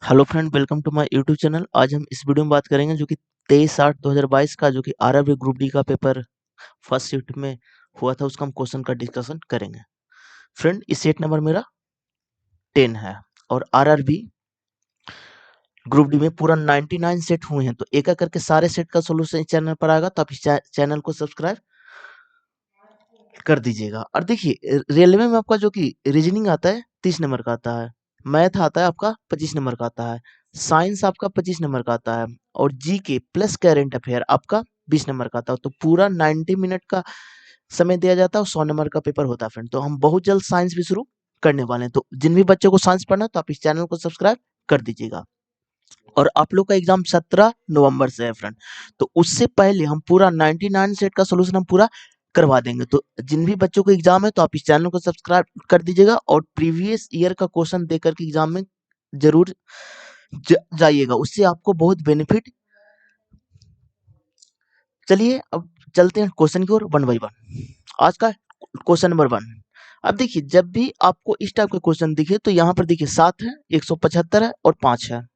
Hello friend, welcome to my YouTube channel. आज हम इस वीडियो में बात करेंगे जो कि 23/8/2022 का जो कि आरआरबी ग्रुप डी का पेपर फर्स्ट शिफ्ट में हुआ था, उसका हम क्वेश्चन का डिस्कशन करेंगे। फ्रेंड, इस सेट नंबर मेरा 10 है और आरआरबी ग्रुप डी में पूरा 99 सेट हुए हैं। तो एक एक करके सारे सेट का सोल्यूशन इस चैनल पर आएगा, तो आप इस चैनल को सब्सक्राइब कर दीजिएगा। और देखिए, रेलवे में आपका जो कि रीजनिंग आता है 30 नंबर का आता है, मैथ आता है आपका 25 नंबर का आता है, साइंस आपका 25 नंबर का आता है और जीके प्लस करंट अफेयर आपका 20 नंबर का आता है। तो पूरा 90 मिनट का समय दिया जाता है और 100 नंबर का पेपर होता है फ्रेंड। तो हम बहुत जल्द साइंस भी शुरू करने वाले हैं, तो जिन भी बच्चों को साइंस पढ़ना है तो आप इस चैनल को सब्सक्राइब कर दीजिएगा। और आप लोग का एग्जाम 17 नवंबर से है फ्रेंड, तो उससे पहले हम पूरा 99 सेट का सोल्यूशन हम पूरा करवा देंगे। तो जिन भी बच्चों को एग्जाम है तो आप इस चैनल को सब्सक्राइब कर दीजिएगा और प्रीवियस ईयर का क्वेश्चन देकर के एग्जाम में जरूर जाइएगा, उससे आपको बहुत बेनिफिट। चलिए अब चलते हैं क्वेश्चन की ओर वन बाई वन। आज का क्वेश्चन नंबर 1। अब देखिए, जब भी आपको इस टाइप का क्वेश्चन दिखे तो यहाँ पर देखिए 7 है, 175 है और 5 है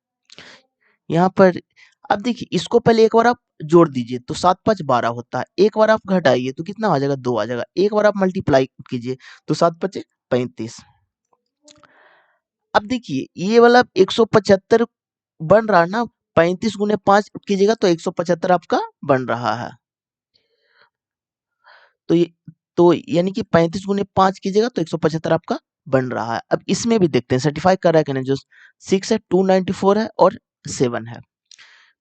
यहाँ पर। अब देखिए, इसको पहले एक बार आप जोड़ दीजिए तो 7×5 = 12 होता है। एक बार आप घटाइए तो कितना आ जाएगा, 2 आ जाएगा। एक बार आप मल्टीप्लाई कीजिए तो 7×5 = 35। अब देखिए, ये वाला 175 बन रहा है ना, 35×5 कीजिएगा तो 175 आपका बन रहा है। तो ये तो यानी कि 35×5 कीजिएगा तो 175 आपका बन रहा है। अब इसमें भी देखते हैं सर्टिफाई कर रहा है कि नहीं। जो 6 है, 294 है और 7 है।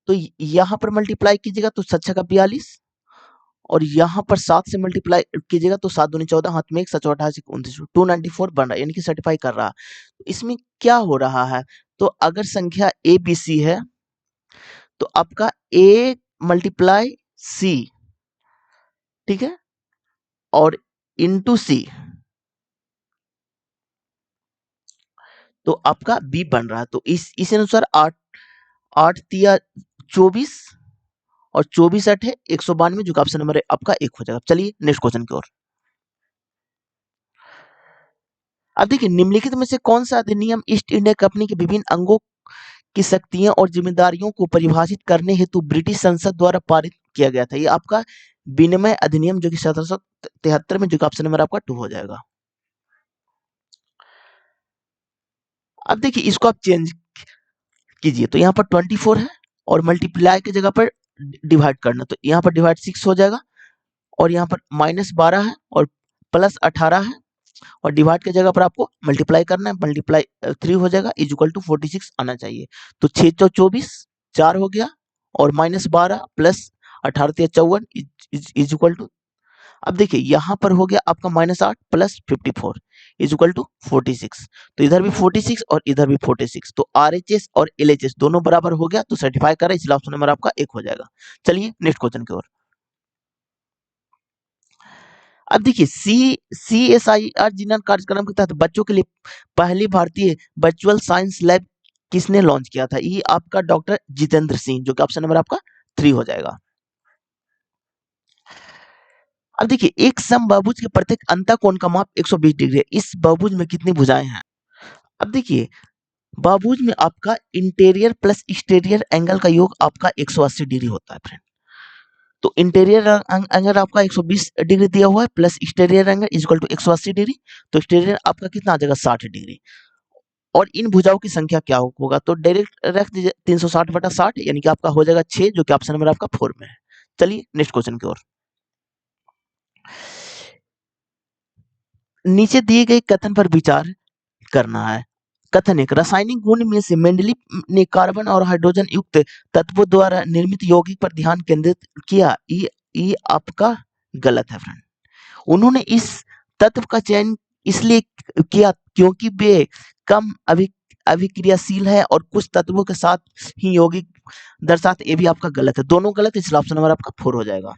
तो यहाँ पर मल्टीप्लाई कीजिएगा तो 7×6 = 42 और यहाँ पर 7 से मल्टीप्लाई कीजिएगा तो 7×2 = 14, हाथ में 1, 7×8 = 29, 294 बन रहा है, यानी कि सर्टिफाई कर रहा है। तो इसमें क्या हो रहा है, तो अगर संख्या ए बी सी है तो आपका ए मल्टीप्लाई सी, ठीक है, और इंटू सी, तो आपका बी बन रहा है। तो इस अनुसार 8 8 तिया 24 और 24 8 है 192, जो कि ऑप्शन नंबर आपका 1 हो जाएगा। चलिए नेक्स्ट क्वेश्चन की ओर। अब देखिए, निम्नलिखित में से कौन सा अधिनियम ईस्ट इंडिया कंपनी के विभिन्न अंगों की शक्तियां और जिम्मेदारियों को परिभाषित करने हेतु ब्रिटिश संसद द्वारा पारित किया गया था। ये आपका विनिमय अधिनियम, जो कि 1773 में, जो कि ऑप्शन नंबर आपका 2 हो जाएगा। अब देखिए, इसको आप चेंज कीजिए तो यहाँ पर 24 है और मल्टीप्लाई की जगह पर डिवाइड करना, तो यहाँ पर डिवाइड 6 हो जाएगा और यहाँ पर -12 है और +18 है और डिवाइड की जगह पर आपको मल्टीप्लाई करना है। मल्टीप्लाई 3 हो जाएगा, इज इक्वल टू 46 आना चाहिए। तो 6 × 24 4 हो गया और -12 + 18 × 54 इज इक्वल टू। अब देखिए, यहाँ पर हो गया आपका -8 + 54 इज इक्वल टू 46। तो इधर भी 46 और इधर भी 46, तो RHS और LHS दोनों बराबर हो गया, तो सर्टिफाई करें, इसलिए ऑप्शन नंबर आपका 1 हो जाएगा। चलिए नेक्स्ट क्वेश्चन की ओर। अब देखिए, CSIR जिन्ना कार्यक्रम के तहत बच्चों के लिए पहली भारतीय वर्चुअल साइंस लैब किसने लॉन्च किया था। ये आपका डॉक्टर जितेंद्र सिंह, जो कि ऑप्शन नंबर आपका 3 हो जाएगा। अब देखिए, एक समबाहुभुज के प्रत्येक अंतःकोण का माप 120 डिग्री है। इस बहुभुज में कितनी भुजाएं हैं। अब देखिए, बहुभुज में आपका इंटीरियर प्लस एक्सटीरियर एंगल का योग आपका 180 डिग्री होता है फ्रेंड। तो इंटीरियर एंगल आपका 120 डिग्री दिया हुआ है plus exterior angle is equal to 180 degree. तो एक्सटीरियर आपका कितना आ जाएगा, 60 डिग्री। और इन भुजाओं की संख्या क्या होगा, तो डायरेक्ट रख दीजिए 360/60, यानी कि आपका हो जाएगा 6, जो कि ऑप्शन नंबर आपका 4 में है। चलिए नेक्स्ट क्वेश्चन की ओर। नीचे दिए गए कथन पर विचार करना है। कथन 1, रासायनिक गुण में से मेंडलीव ने कार्बन और हाइड्रोजन युक्त तत्वों द्वारा निर्मित यौगिक पर ध्यान केंद्रित किया। ये आपका गलत है फ्रेंड। उन्होंने इस तत्व का चयन इसलिए किया क्योंकि वे कम अभिक्रियाशील है और कुछ तत्वों के साथ ही यौगिक दर्शाते। ये भी आपका गलत है, दोनों गलत है, इसलिए ऑप्शन नंबर आपका 4 हो जाएगा।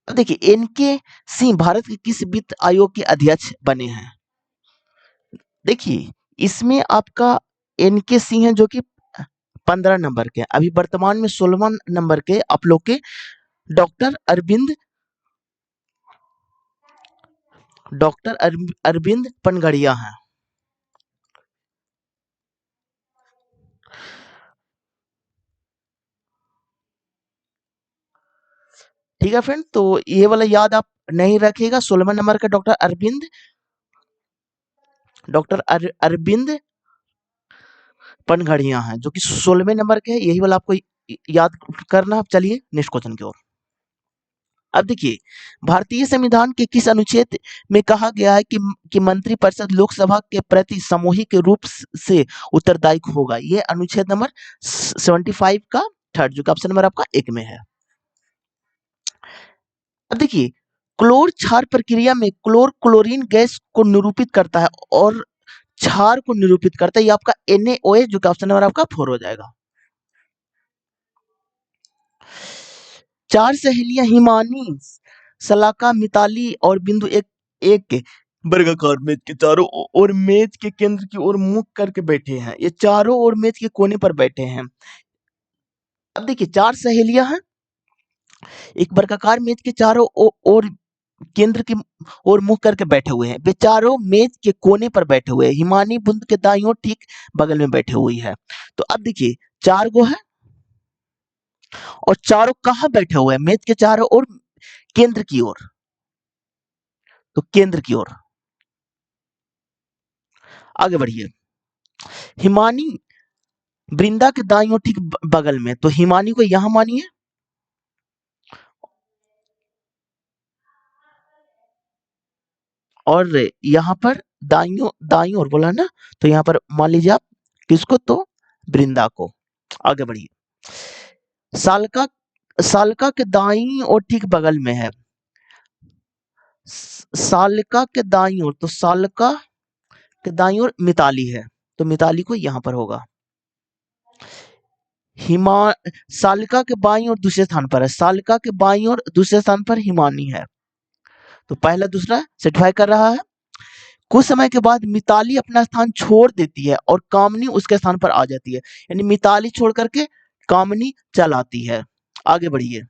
अब देखिए, एनके सिंह भारत के किस वित्त आयोग के अध्यक्ष बने हैं। देखिए, इसमें आपका एनके सिंह है, जो कि 15 नंबर के, अभी वर्तमान में 16 नंबर के आप लोग के डॉक्टर अरविंद पनगड़िया हैं। ठीक है फ्रेंड, तो ये वाला याद आप नहीं रखिएगा। 16वें नंबर का डॉक्टर अरविंद पनघड़िया हैं, जो कि 16वें नंबर के हैं। यही वाला आपको याद करना है। चलिए नेक्स्ट क्वेश्चन की ओर। अब देखिए, भारतीय संविधान के किस अनुच्छेद में कहा गया है कि मंत्रिपरिषद लोकसभा के प्रति सामूहिक रूप से उत्तरदायी होगा? ये अनुच्छेद नंबर 75 का थर्ड, जो कि ऑप्शन नंबर आपका एक में है। अब देखिए, क्लोर क्षार प्रक्रिया में क्लोर क्लोरीन गैस को निरूपित करता है और क्षार को निरूपित करता है। ये आपका NaOH, जो कि ऑप्शन नंबर आपका 4 हो जाएगा। चार सहेलियां हिमानी, सलाका, मिताली और बिंदु एक एक वर्गाकार मेज के चारों ओर मेज के केंद्र की ओर मुख करके बैठे हैं। ये चारों ओर मेज के कोने पर बैठे हैं। अब देखिए, चार सहेलियां हैं, एक वर्गाकार मेज के चारों ओर केंद्र की ओर मुख करके बैठे हुए हैं। वे चारों मेज के कोने पर बैठे हुए हैं। हिमानी बुंद के दाईं ओर ठीक बगल में बैठे हुई है। तो अब देखिए, चार गो है और चारों कहाँ बैठे हुए हैं? मेज के चारों ओर, केंद्र की ओर। तो केंद्र की ओर आगे बढ़िए। हिमानी वृंदा के दाईं ओर ठीक बगल में, तो हिमानी को यहां मानिए और यहाँ पर दाईं ओर बोला ना, तो यहाँ पर मान लीजिए आप किसको, तो वृंदा को। आगे बढ़िए। सालका सालका के दाईं ओर ठीक बगल में है। सालका के दाईं ओर, तो सालका के दाईं ओर मिताली है, तो मिताली को यहां पर होगा। हिमा सालका के बाईं ओर दूसरे स्थान पर है। सालका के बाईं ओर दूसरे स्थान पर हिमानी है, तो पहला दूसरा सेटिफाई कर रहा है। कुछ समय के बाद मिताली अपना स्थान छोड़ देती है और कामनी उसके स्थान पर आ जाती है। यानी मिताली छोड़ करके कामनी चल आती है। आगे बढ़िए।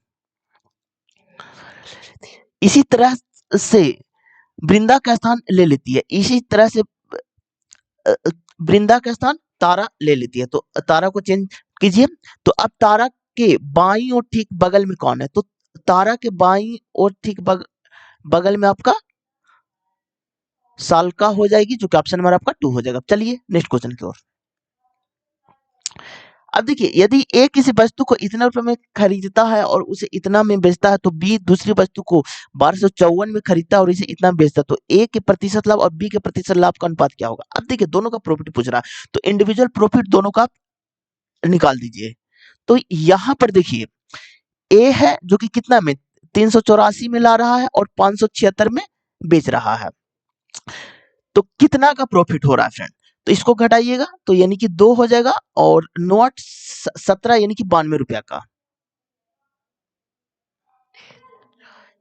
इसी तरह से वृंदा का स्थान ले लेती है। इसी तरह से वृंदा का स्थान तारा ले लेती है। तो तारा को चेंज कीजिए। तो अब तारा के बाईं और ठीक बगल में कौन है? तो तारा के बाईं और ठीक बगल में आपका सालका हो जाएगी, जो कि ऑप्शन नंबर आपका 2 हो जाएगा। चलिए नेक्स्ट क्वेश्चन की ओर। अब देखिए, यदि ए किसी वस्तु को इतना रुपए में खरीदता है और उसे इतना में बेचता है, तो बी दूसरी वस्तु को 1254 में खरीदता है और इसे इतना में बेचता है, तो ए के प्रतिशत लाभ और बी के प्रतिशत लाभ का अनुपात क्या होगा? अब देखिए, दोनों का प्रॉफिट पूछ रहा है, तो इंडिविजुअल प्रॉफिट दोनों का निकाल दीजिए। तो यहाँ पर देखिए, ए है जो कि कितना में 384 में ला रहा है और 576 में बेच रहा है, तो कितना का प्रॉफिट हो रहा है फ्रेंड? तो इसको घटाइएगा, तो यानी कि 2 हो जाएगा और 9 17 यानी कि 92 रुपया का,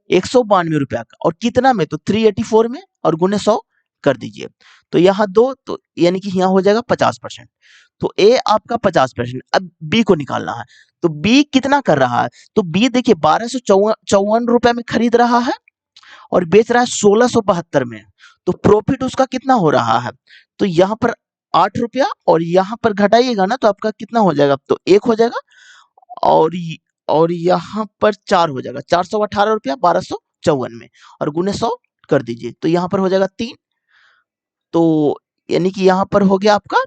192 रुपया का। और कितना में? तो 384 में, और गुने 100 कर दीजिए। तो यहाँ 2, तो यानी कि यहाँ हो जाएगा 50%। तो ए आपका 50%। अब बी को निकालना है, तो बी कितना कर रहा है? तो बी देखिए 1254 रुपए में खरीद रहा है और बेच रहा है 1672 में। तो प्रॉफिट उसका कितना हो रहा है? तो यहाँ पर 8 रुपया और यहाँ पर घटाइएगा ना, तो आपका कितना हो जाएगा? तो 1 हो जाएगा और यहाँ पर 4 हो जाएगा। 418 रुपया 1254 में, और गुने 100 कर दीजिए, तो यहाँ पर हो जाएगा 3। तो यानी कि यहाँ पर हो गया आपका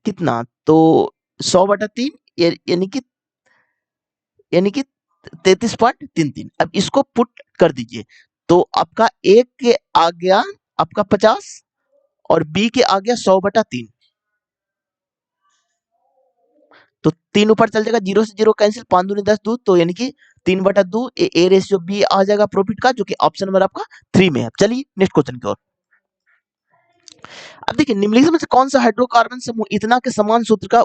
कितना? तो 100/3 यानी कि 33.33। अब इसको पुट कर दीजिए, तो आपका ए के आ गया आपका 50 और बी के आ गया 100/3। तो 3 ऊपर चल जाएगा, 0 से 0 कैंसिल, 5 दूनी 10 दूध, तो यानी कि 3/2 ए रेशियो बी आ जाएगा प्रॉफिट का, जो कि ऑप्शन नंबर आपका 3 में है। चलिए नेक्स्ट क्वेश्चन की ओर। अब देखिए, निम्नलिखित में से कौन सा हाइड्रोकार्बन समूह इतना के समान सूत्र का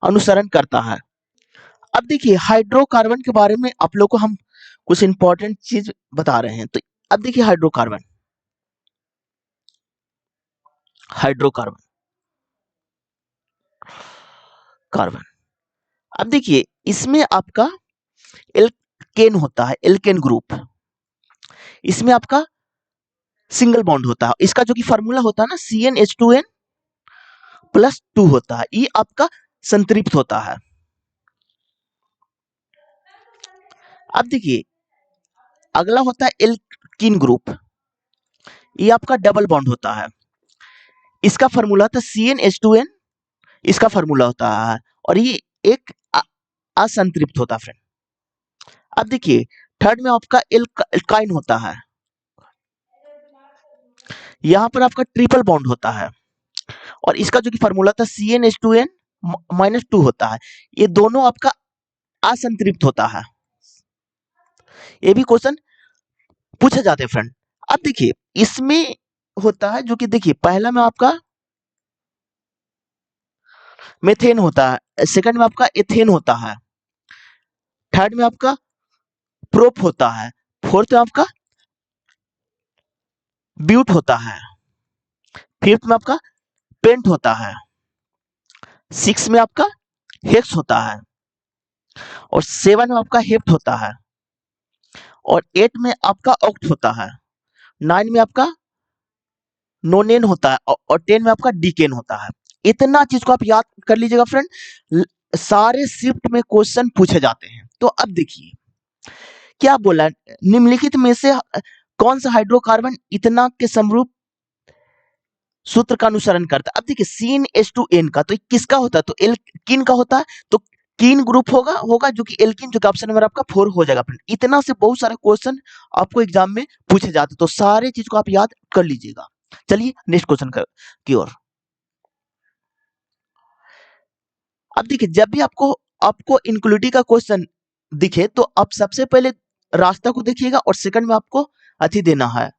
अनुसरण करता है? अब देखिए, हाइड्रोकार्बन के बारे में आप लोग को हम कुछ इंपॉर्टेंट चीज बता रहे हैं। तो अब देखिए, हाइड्रोकार्बन हाइड्रोकार्बन कार्बन, अब देखिए, इसमें आपका एल्केन होता है, एल्केन ग्रुप। इसमें आपका सिंगल बॉन्ड होता है। इसका जो कि फार्मूला होता है ना, CnH2n+2 होता है। ये आपका संतृप्त होता है। अब देखिए, अगला होता है एल्कीन ग्रुप, ये आपका डबल बॉन्ड होता है, इसका फॉर्मूला होता है CnH2n, इसका फॉर्मूला होता है, और ये एक असंतृप्त होता है फ्रेंड। अब देखिए थर्ड में आपका एल्काइन होता है, यहाँ पर आपका ट्रिपल बॉन्ड होता है, और इसका जो कि फॉर्मूला था CnH2n -2 होता है, ये दोनों आपका असंतृप्त होता है। ये भी क्वेश्चन पूछे जाते हैं फ्रेंड। अब देखिए इसमें होता है जो कि देखिए पहला में आपका मेथेन होता है, सेकंड में आपका एथेन होता है, थर्ड में आपका प्रोप होता है, फोर्थ में आपका ब्यूट होता है, फिफ्थ में आपका पेंट होता है, सिक्स में आपका हेक्स होता है, और सेवन में आपका हेप्ट होता है, और एट में आपका ऑक्ट होता है, नाइन में आपका नोनेन होता है, और टेन में आपका डीकेन होता है। इतना चीज को आप याद कर लीजिएगा फ्रेंड, सारे शिफ्ट में क्वेश्चन पूछे जाते हैं। तो अब देखिए क्या बोला है, निम्नलिखित में से कौन सा हाइड्रोकार्बन इतना के समरूप सूत्र का अनुसरण करता है। अब देखिए CnH2n का तो किसका होता है, तो एल्कीन का होता है, तो कीन ग्रुप होगा जो कि एल्कीन, जो कि ऑप्शन नंबर आपका 4 हो जाएगा फ्रेंड। इतना से बहुत सारे क्वेश्चन आपको एग्जाम में पूछे जाते, तो सारे चीज को आप याद कर लीजिएगा। चलिए नेक्स्ट क्वेश्चन की ओर। अब देखिए जब भी आपको आपको इनक्लूडिव का क्वेश्चन दिखे तो आप सबसे पहले रास्ता को देखिएगा, और सेकंड में आपको अति देना है,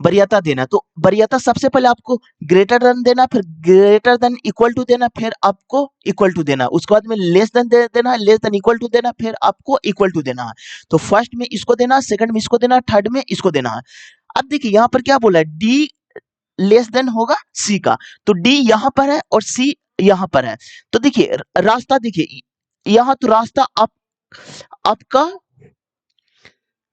वरीयता देना। तो वरीयता सबसे पहले आपको ग्रेटर देन देना, फिर ग्रेटर देन इक्वल टू देना, फिर आपको इक्वल टू देना, उसके बाद में लेस देन देना है, लेस देन इक्वल टू देना, फिर आपको इक्वल टू देना है। तो फर्स्ट में इसको देना, सेकंड में इसको देना, थर्ड में इसको देना है। अब देखिए यहाँ पर क्या बोला है, डी लेस देन होगा सी का, तो डी यहाँ पर है और सी यहाँ पर है। तो देखिए रास्ता देखिए, यहाँ तो रास्ता आपका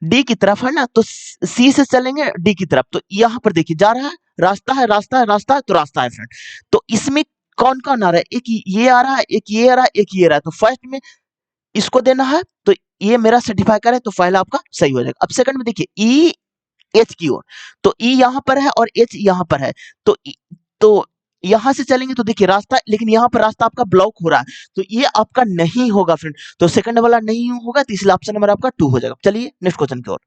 डी की तरफ है ना, तो सी से चलेंगे डी की तरफ, तो यहाँ पर देखिए जा रहा है, रास्ता है रास्ता है रास्ता है, तो रास्ता है फ्रेंड। तो इसमें कौन कौन आ रहा है, एक ये आ रहा है, एक ये आ रहा है, एक ये आ रहा है। तो फर्स्ट में इसको देना है, तो ये मेरा सर्टिफाई करे, तो पहला आपका सही हो जाएगा। अब सेकंड में देखिए ई एच की ओर, तो ई यहाँ पर है और एच यहाँ पर है, तो यहां से चलेंगे तो देखिए रास्ता, लेकिन यहाँ पर रास्ता आपका ब्लॉक हो रहा है, तो ये आपका नहीं होगा फ्रेंड। तो सेकंड वाला नहीं होगा, तो इसलिए ऑप्शन नंबर आपका 2 हो जाएगा। चलिए नेक्स्ट क्वेश्चन की ओर।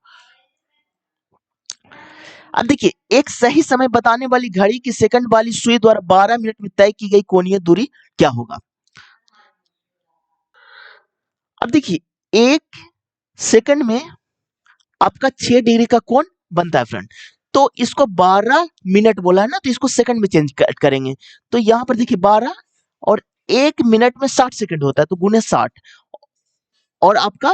अब देखिए एक सही समय बताने वाली घड़ी की सेकंड वाली सुई द्वारा 12 मिनट में तय की गई कोणीय दूरी क्या होगा। अब देखिए एक सेकंड में आपका 6 डिग्री का कोण बनता है फ्रेंड, तो इसको 12 मिनट बोला है ना, तो इसको सेकंड में चेंज करेंगे। तो यहां पर देखिए 12 और 1 मिनट में 60 सेकंड होता है, तो गुने 60, और आपका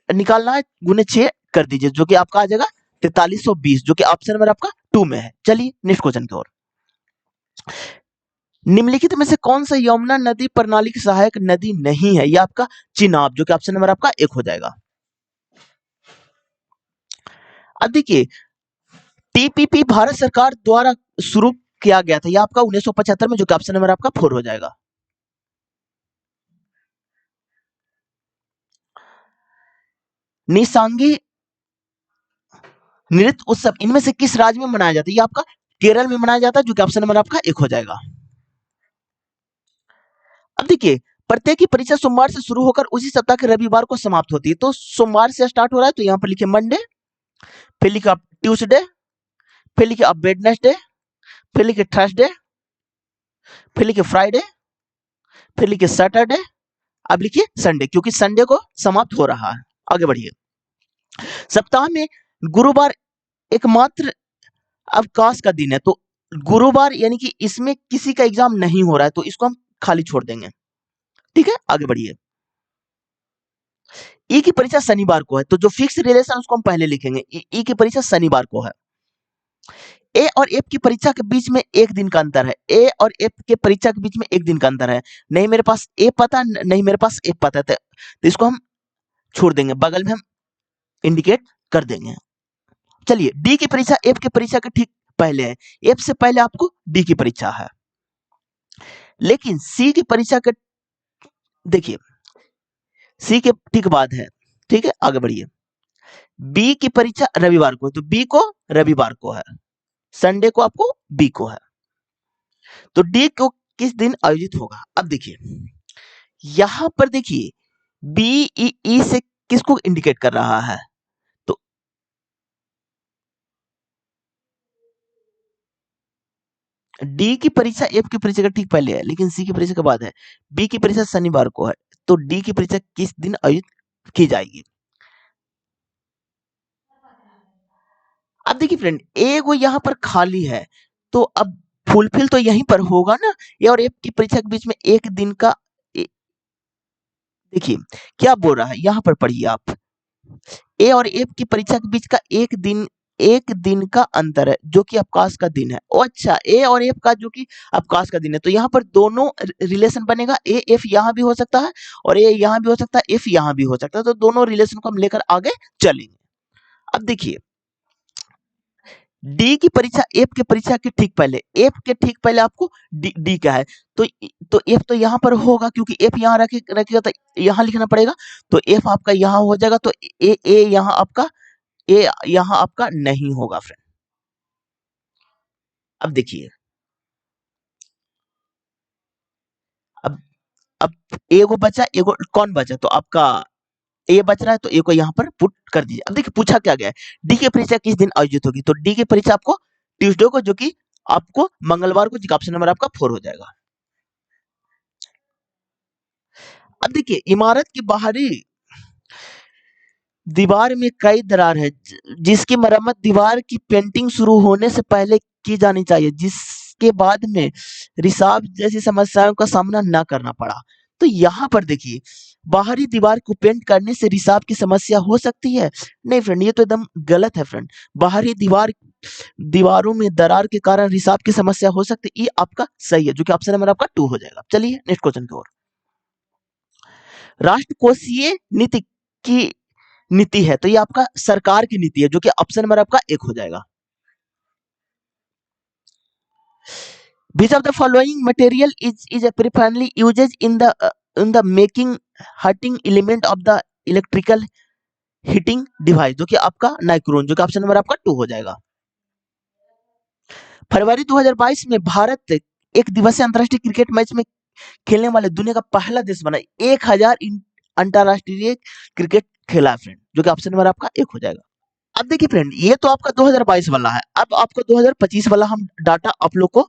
निकालना है गुने 6 कर दीजिए, जो कि आपका आ जाएगा 4320, जो कि ऑप्शन नंबर आपका 2 में है। चलिए नेक्स्ट क्वेश्चन की ओर। निम्नलिखित में से कौन सा यमुना नदी प्रणाली की सहायक नदी नहीं है, यह आपका चिनाब, जो कि ऑप्शन नंबर आपका 1 हो जाएगा। अब देखिए टीपीपी भारत सरकार द्वारा शुरू किया गया था, यह आपका 1975 में, जो कि ऑप्शन नंबर आपका 4 हो जाएगा। निशांगी नृत्य उत्सव इनमें से किस राज्य में मनाया जाता है, ये आपका केरल में मनाया जाता है, जो कि ऑप्शन नंबर आपका 1 हो जाएगा। अब देखिए प्रत्येक की परीक्षा सोमवार से शुरू होकर उसी सप्ताह के रविवार को समाप्त होती है, तो सोमवार से स्टार्ट हो रहा है, तो यहाँ पर लिखिए मंडे, फिर लिखिए आप ट्यूसडे, फिर लिखिए आप वेडनेसडे, फिर लिखिए थर्सडे, फिर लिखिए फ्राइडे, फिर लिखिए सैटरडे, अब लिखिए संडे, क्योंकि संडे को समाप्त हो रहा है। आगे बढ़िए। सप्ताह में गुरुवार एकमात्र अवकाश का दिन है, तो गुरुवार यानी कि इसमें किसी का एग्जाम नहीं हो रहा है, तो इसको हम खाली छोड़ देंगे। ठीक है आगे बढ़िए। ई की परीक्षा शनिवार को है, तो जो फिक्स रिलेशन उसको हम पहले लिखेंगे, ई की परीक्षा शनिवार को है। ए और एफ की परीक्षा के बीच में एक दिन का अंतर है, ए और एफ के परीक्षा के बीच में एक दिन का अंतर है। नहीं मेरे पास ए पता, नहीं मेरे पास एफ पता है, तो इसको हम छोड़ देंगे, बगल में हम इंडिकेट कर देंगे। चलिए डी की परीक्षा एफ की परीक्षा के ठीक पहले है, एफ से पहले आपको डी की परीक्षा है, लेकिन सी की परीक्षा के देखिए सी के ठीक बाद है। ठीक है आगे बढ़िए। बी की परीक्षा रविवार को है, तो बी को रविवार को है, संडे को आपको बी को है, तो डी को किस दिन आयोजित होगा। अब देखिए यहां पर देखिए बी ई से किसको इंडिकेट कर रहा है, तो डी की परीक्षा एफ की परीक्षा का ठीक पहले है, लेकिन सी की परीक्षा के बाद है। बी की परीक्षा शनिवार को है, तो डी की परीक्षा किस दिन आयोजित की जाएगी। अब देखिए फ्रेंड, ए को यहाँ पर खाली है, तो अब फुलफिल तो यहीं पर होगा ना, ए और एफ की परीक्षा के बीच में एक दिन का देखिए क्या बोल रहा है, यहाँ पर पढ़िए आप, ए और एफ की परीक्षा के बीच का एक दिन का अंतर है, जो कि अवकाश का दिन है। ओ अच्छा, ए और एफ का जो कि अवकाश का दिन है, तो यहाँ पर दोनों रिलेशन बनेगा, ए एफ यहाँ भी हो सकता है और ए यहाँ भी हो सकता है, एफ यहाँ भी हो सकता है, तो दोनों रिलेशन को हम लेकर आगे चलेंगे। अब देखिए डी की परीक्षा एफ के परीक्षा के ठीक पहले, एफ के ठीक पहले आपको डी का है, तो एफ तो यहाँ पर होगा, क्योंकि एफ यहाँ रखेगा तो यहाँ लिखना पड़ेगा, तो एफ आपका यहाँ हो जाएगा, तो ए यहाँ आपका नहीं होगा फ्रेंड। अब देखिए अब अब ए को बचा, ए को कौन बचा, तो आपका ए बच रहा है, तो ए को यहाँ पर पुट कर दीजिए। अब देखिए पूछा क्या गया है, डी की परीक्षा किस दिन आयोजित होगी, तो डी की परीक्षा आपको ट्यूसडे को, जो कि आपको मंगलवार को, जो ऑप्शन नंबर आपका 4 हो जाएगा। अब देखिए इमारत की बाहरी दीवार में कई दरार है, जिसकी मरम्मत दीवार की पेंटिंग शुरू होने से पहले की जानी चाहिए, जिसके बाद में रिसाव जैसी समस्याओं का सामना न करना पड़ा। तो यहाँ पर देखिए बाहरी दीवार को पेंट करने से रिसाव की समस्या हो सकती है, नहीं फ्रेंड, ये तो एकदम गलत है फ्रेंड। बाहरी दीवारों में दरार के कारण रिसाव की समस्या हो सकती है, ये आपका सही है, जो कि ऑप्शन नंबर आपका 2 हो जाएगा। चलिए नेक्स्ट क्वेश्चन की ओर। राष्ट्रकोषीय नीति की नीति है, तो ये आपका सरकार की नीति है, जो कि ऑप्शन नंबर आपका 1 हो जाएगा। Which of the following material is preferably used in the making heating element of the electrical heating device, जो कि आपका नाइक्रोन, जो कि ऑप्शन नंबर आपका 2 हो जाएगा। फरवरी 2022 में भारत एक दिवसीय अंतर्राष्ट्रीय क्रिकेट मैच में खेलने वाले दुनिया का पहला देश बना, 1000 अंतर्राष्ट्रीय क्रिकेट खेला फ्रेंड, जो कि ऑप्शन नंबर आपका 1 हो जाएगा। अब देखिए फ्रेंड, ये तो आपका 2022 वाला है, अब आपको 2025 वाला हम डाटा आप लोग को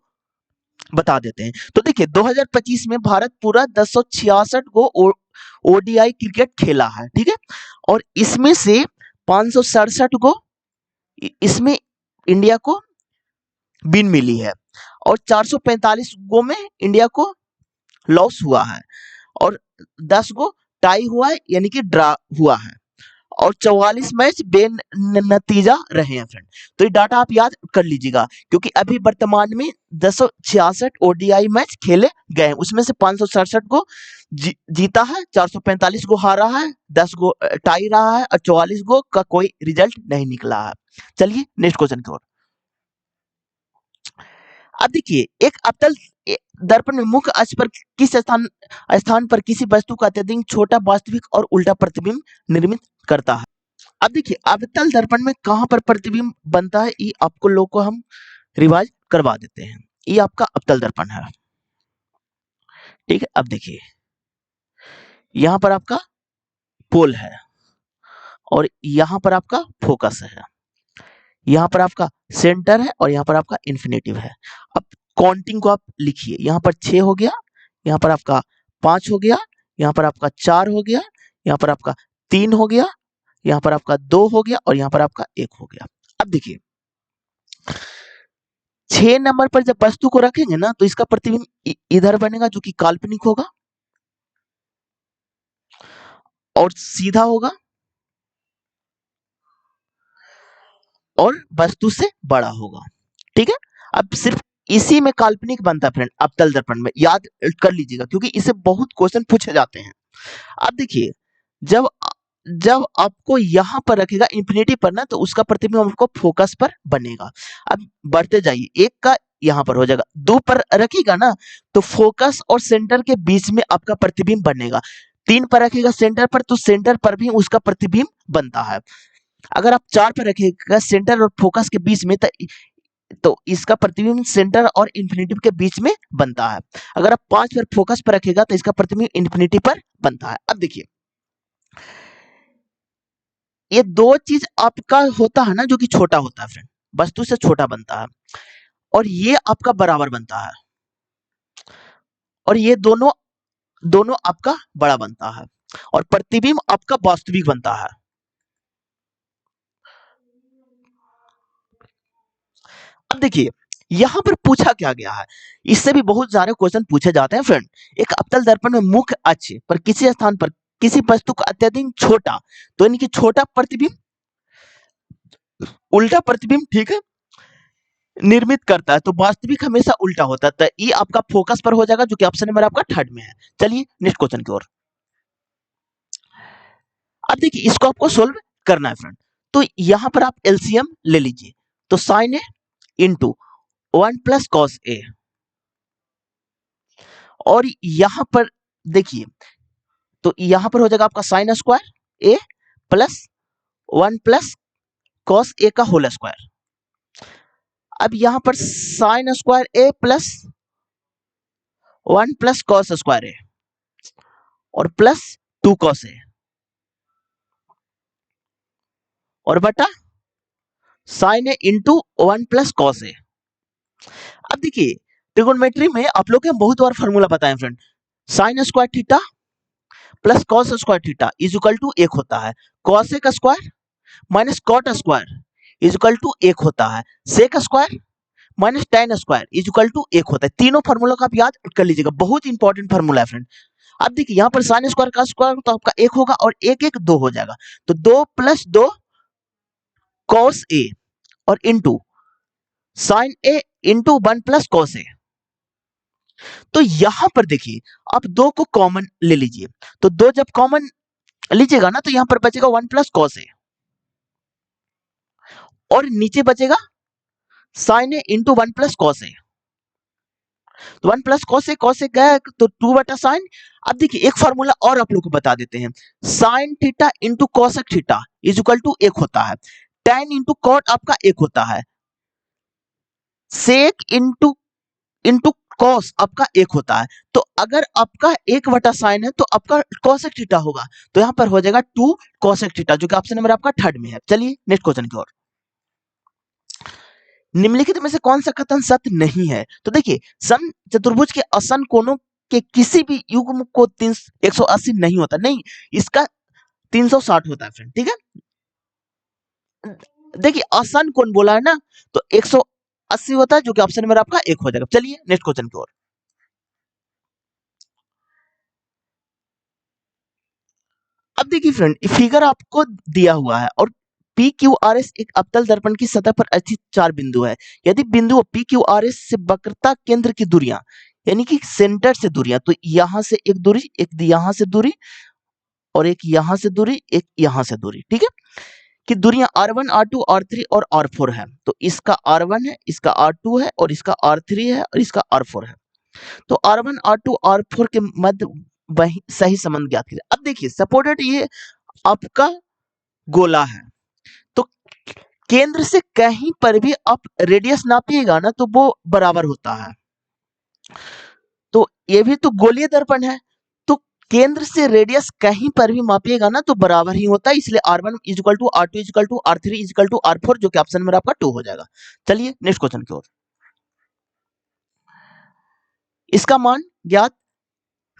बता देते हैं। तो देखिए 2025 में भारत पूरा 1066 गो ओडीआई क्रिकेट खेला है, ठीक है, और इसमें से 567 गो इसमें इंडिया को विन मिली है, और 445 गो में इंडिया को लॉस हुआ है, और 10 गो टाई हुआ है, यानी कि ड्रा हुआ है, और 44 मैच बेनतीजा रहे हैं फ्रेंड। तो ये डाटा आप याद कर लीजिएगा, क्योंकि अभी वर्तमान में 1066 ओडीआई मैच खेले गए हैं, उसमें से 567 को जीता है, 445 को हारा है, 10 को टाई रहा है, और 44 को का कोई रिजल्ट नहीं निकला है। चलिए नेक्स्ट क्वेश्चन की ओर। अब देखिए एक अवतल दर्पण में मुख्य अक्ष पर किस स्थान पर किसी वस्तु का अत्यधिक छोटा वास्तविक और उल्टा प्रतिबिंब निर्मित करता है। अब देखिए अवतल दर्पण में कहां पर प्रतिबिंब बनता है, ये आपको लोग को हम रिवाइज करवा देते हैं। ये आपका अवतल दर्पण है, ठीक है। अब देखिए यहां पर आपका पोल है, और यहां पर आपका फोकस है, यहाँ पर आपका सेंटर है, और यहाँ पर आपका इन्फिनेटिव है। अब काउंटिंग को आप लिखिए, यहाँ पर 6 हो गया, यहाँ पर आपका 5 हो गया, यहाँ पर आपका 4 हो गया, यहाँ पर आपका 3 हो गया, यहाँ पर आपका 2 हो गया, और यहाँ पर आपका 1 हो गया। अब देखिए 6 नंबर पर जब वस्तु को रखेंगे ना, तो इसका प्रतिबिंब इधर बनेगा, जो कि काल्पनिक होगा और सीधा होगा और वस्तु से बड़ा होगा, ठीक है। अब सिर्फ इसी में काल्पनिक बनता है फ्रेंड, अवतल दर्पण में, याद कर लीजिएगा, क्योंकि इसे बहुत क्वेश्चन पूछे जाते हैं। अब देखिए जब जब आपको यहां पर रखेगा इंफिनिटी पर ना, तो उसका प्रतिबिंब आपको फोकस पर बनेगा। अब बढ़ते जाइए, 1 का यहां पर हो जाएगा, 2 पर रखेगा ना, तो फोकस और सेंटर के बीच में आपका प्रतिबिंब बनेगा। 3 पर रखेगा सेंटर पर, तो सेंटर पर भी उसका प्रतिबिंब बनता है। अगर आप 4 पर रखिएगा सेंटर और फोकस के बीच में, तो इसका प्रतिबिंब सेंटर और इन्फिनिटी के बीच में बनता है। अगर आप 5 पर फोकस पर रखेगा तो इसका प्रतिबिंब इन्फिनिटी पर बनता है। अब देखिए, ये दो चीज आपका होता है ना जो कि छोटा होता है फ्रेंड, वस्तु से छोटा बनता है, और ये आपका बराबर बनता है, और ये दोनों दोनों आपका बड़ा बनता है, और प्रतिबिंब आपका वास्तविक बनता है। अब देखिए, यहां पर पूछा क्या गया है, इससे भी बहुत सारे क्वेश्चन पूछे जाते हैं फ्रेंड। एक अवतल दर्पण में मुख्य अक्ष पर किसी स्थान पर किसी वस्तु का अत्यधिक छोटा, तो यानी कि छोटा प्रतिबिंब, उल्टा प्रतिबिंब, ठीक है, निर्मित करता है, तो वास्तविक हमेशा उल्टा होता है। तो ये आपका फोकस पर हो जाएगा, जो कि ऑप्शन नंबर आपका थर्ड में है। चलिए नेक्स्ट क्वेश्चन की ओर। अब देखिए, इसको आपको सोल्व करना है फ्रेंड। तो यहां पर आप एलसीएम ले लीजिए, तो sign A into 1 plus cos A, और यहां पर देखिए, तो यहां पर हो जाएगा आपका sine square A plus 1 plus cos A का होल स्क्वायर। अब यहां पर साइन स्क्वायर ए प्लस 1 प्लस कॉस स्क्वायर ए और प्लस 2 कॉस ए और बटा sign A into 1 plus cos A. अब देखिए, ट्रिगोनोमेट्री में आप लोग के बहुत बार फॉर्मूला पता है friend, sine square theta plus cos square theta is equal to 1 होता है, कॉस ए का square minus cot square is equal to 1 होता है, sec square minus tan square is equal to 1 होता है। तीनों फार्मूला को आप याद कर लीजिएगा, बहुत इंपॉर्टेंट फार्मूला है फ्रेंड। अब देखिए, यहाँ पर साइन स्क्वायर का स्क्वायर तो आपका 1 होगा, और 1 1 2 हो जाएगा, तो 2 प्लस 2 कॉस ए और into sine A into 1 plus cos A. तो यहां पर देखिए, आप 2 को कॉमन ले लीजिए, तो 2 जब कॉमन लीजिएगा ना, तो यहां पर बचेगा 1 प्लस कॉस ए, और नीचे बचेगा sign A into 1 plus cos A. तो 1 प्लस कॉस ए गया तो 2 बटा साइन। अब देखिए, एक फार्मूला और आप लोग को बता देते हैं, sine theta into cosec theta is equal to 1 होता है, tan इंटू कॉट आपका 1 होता है, सेक इंटू इंटू कॉस आपका 1 होता है। तो अगर आपका 1 बटा साइन है तो आपका कॉसेक थीटा होगा, तो यहां पर हो जाएगा 2 कॉसेक थीटा, जो कि ऑप्शन नंबर आपका थर्ड में है। चलिए नेक्स्ट क्वेश्चन की ओर। निम्नलिखित में से कौन सा कथन सत्य नहीं है? तो देखिए, सम चतुर्भुज के असम कोणों के किसी भी युग्म को 180 नहीं होता, नहीं, इसका 360 होता है फ्रेंड, ठीक है। देखिए, आसान कोण बोला है ना, तो 180 होता है, जो कि ऑप्शन नंबर आपका 1 हो जाएगा। चलिए नेक्स्ट क्वेश्चन की ओर। अब देखिए फ्रेंड, फिगर आपको दिया हुआ है, और पी क्यू आर एस एक अवतल दर्पण की सतह पर स्थित 4 बिंदु है। यदि बिंदु पी क्यू आर एस से वक्रता केंद्र की दूरियां, यानी कि सेंटर से दूरियां, तो यहां से एक दूरी, एक यहां से दूरी, और एक यहां से दूरी, एक यहां से दूरी, ठीक है, कि दूरियां R1 R2 R3 और R4 है। तो इसका R1 है, इसका R2 है, और इसका R3 है, और इसका R4 है। तो R1 R2 R4 के मध्य वही सही संबंध ज्ञात कीजिए। अब देखिए, सपोर्टेड ये आपका गोला है, तो केंद्र से कहीं पर भी आप रेडियस नापिएगा ना, तो वो बराबर होता है। तो ये भी तो गोलीय दर्पण है, तो केंद्र से रेडियस कहीं पर भी मापिएगा ना, तो बराबर ही होता है, इसलिए R1 is equal to R2 is equal to R3 is equal to R4, जो कि ऑप्शन नंबर आपका 2 हो जाएगा। चलिए नेक्स्ट क्वेश्चन की ओर। इसका मान ज्ञात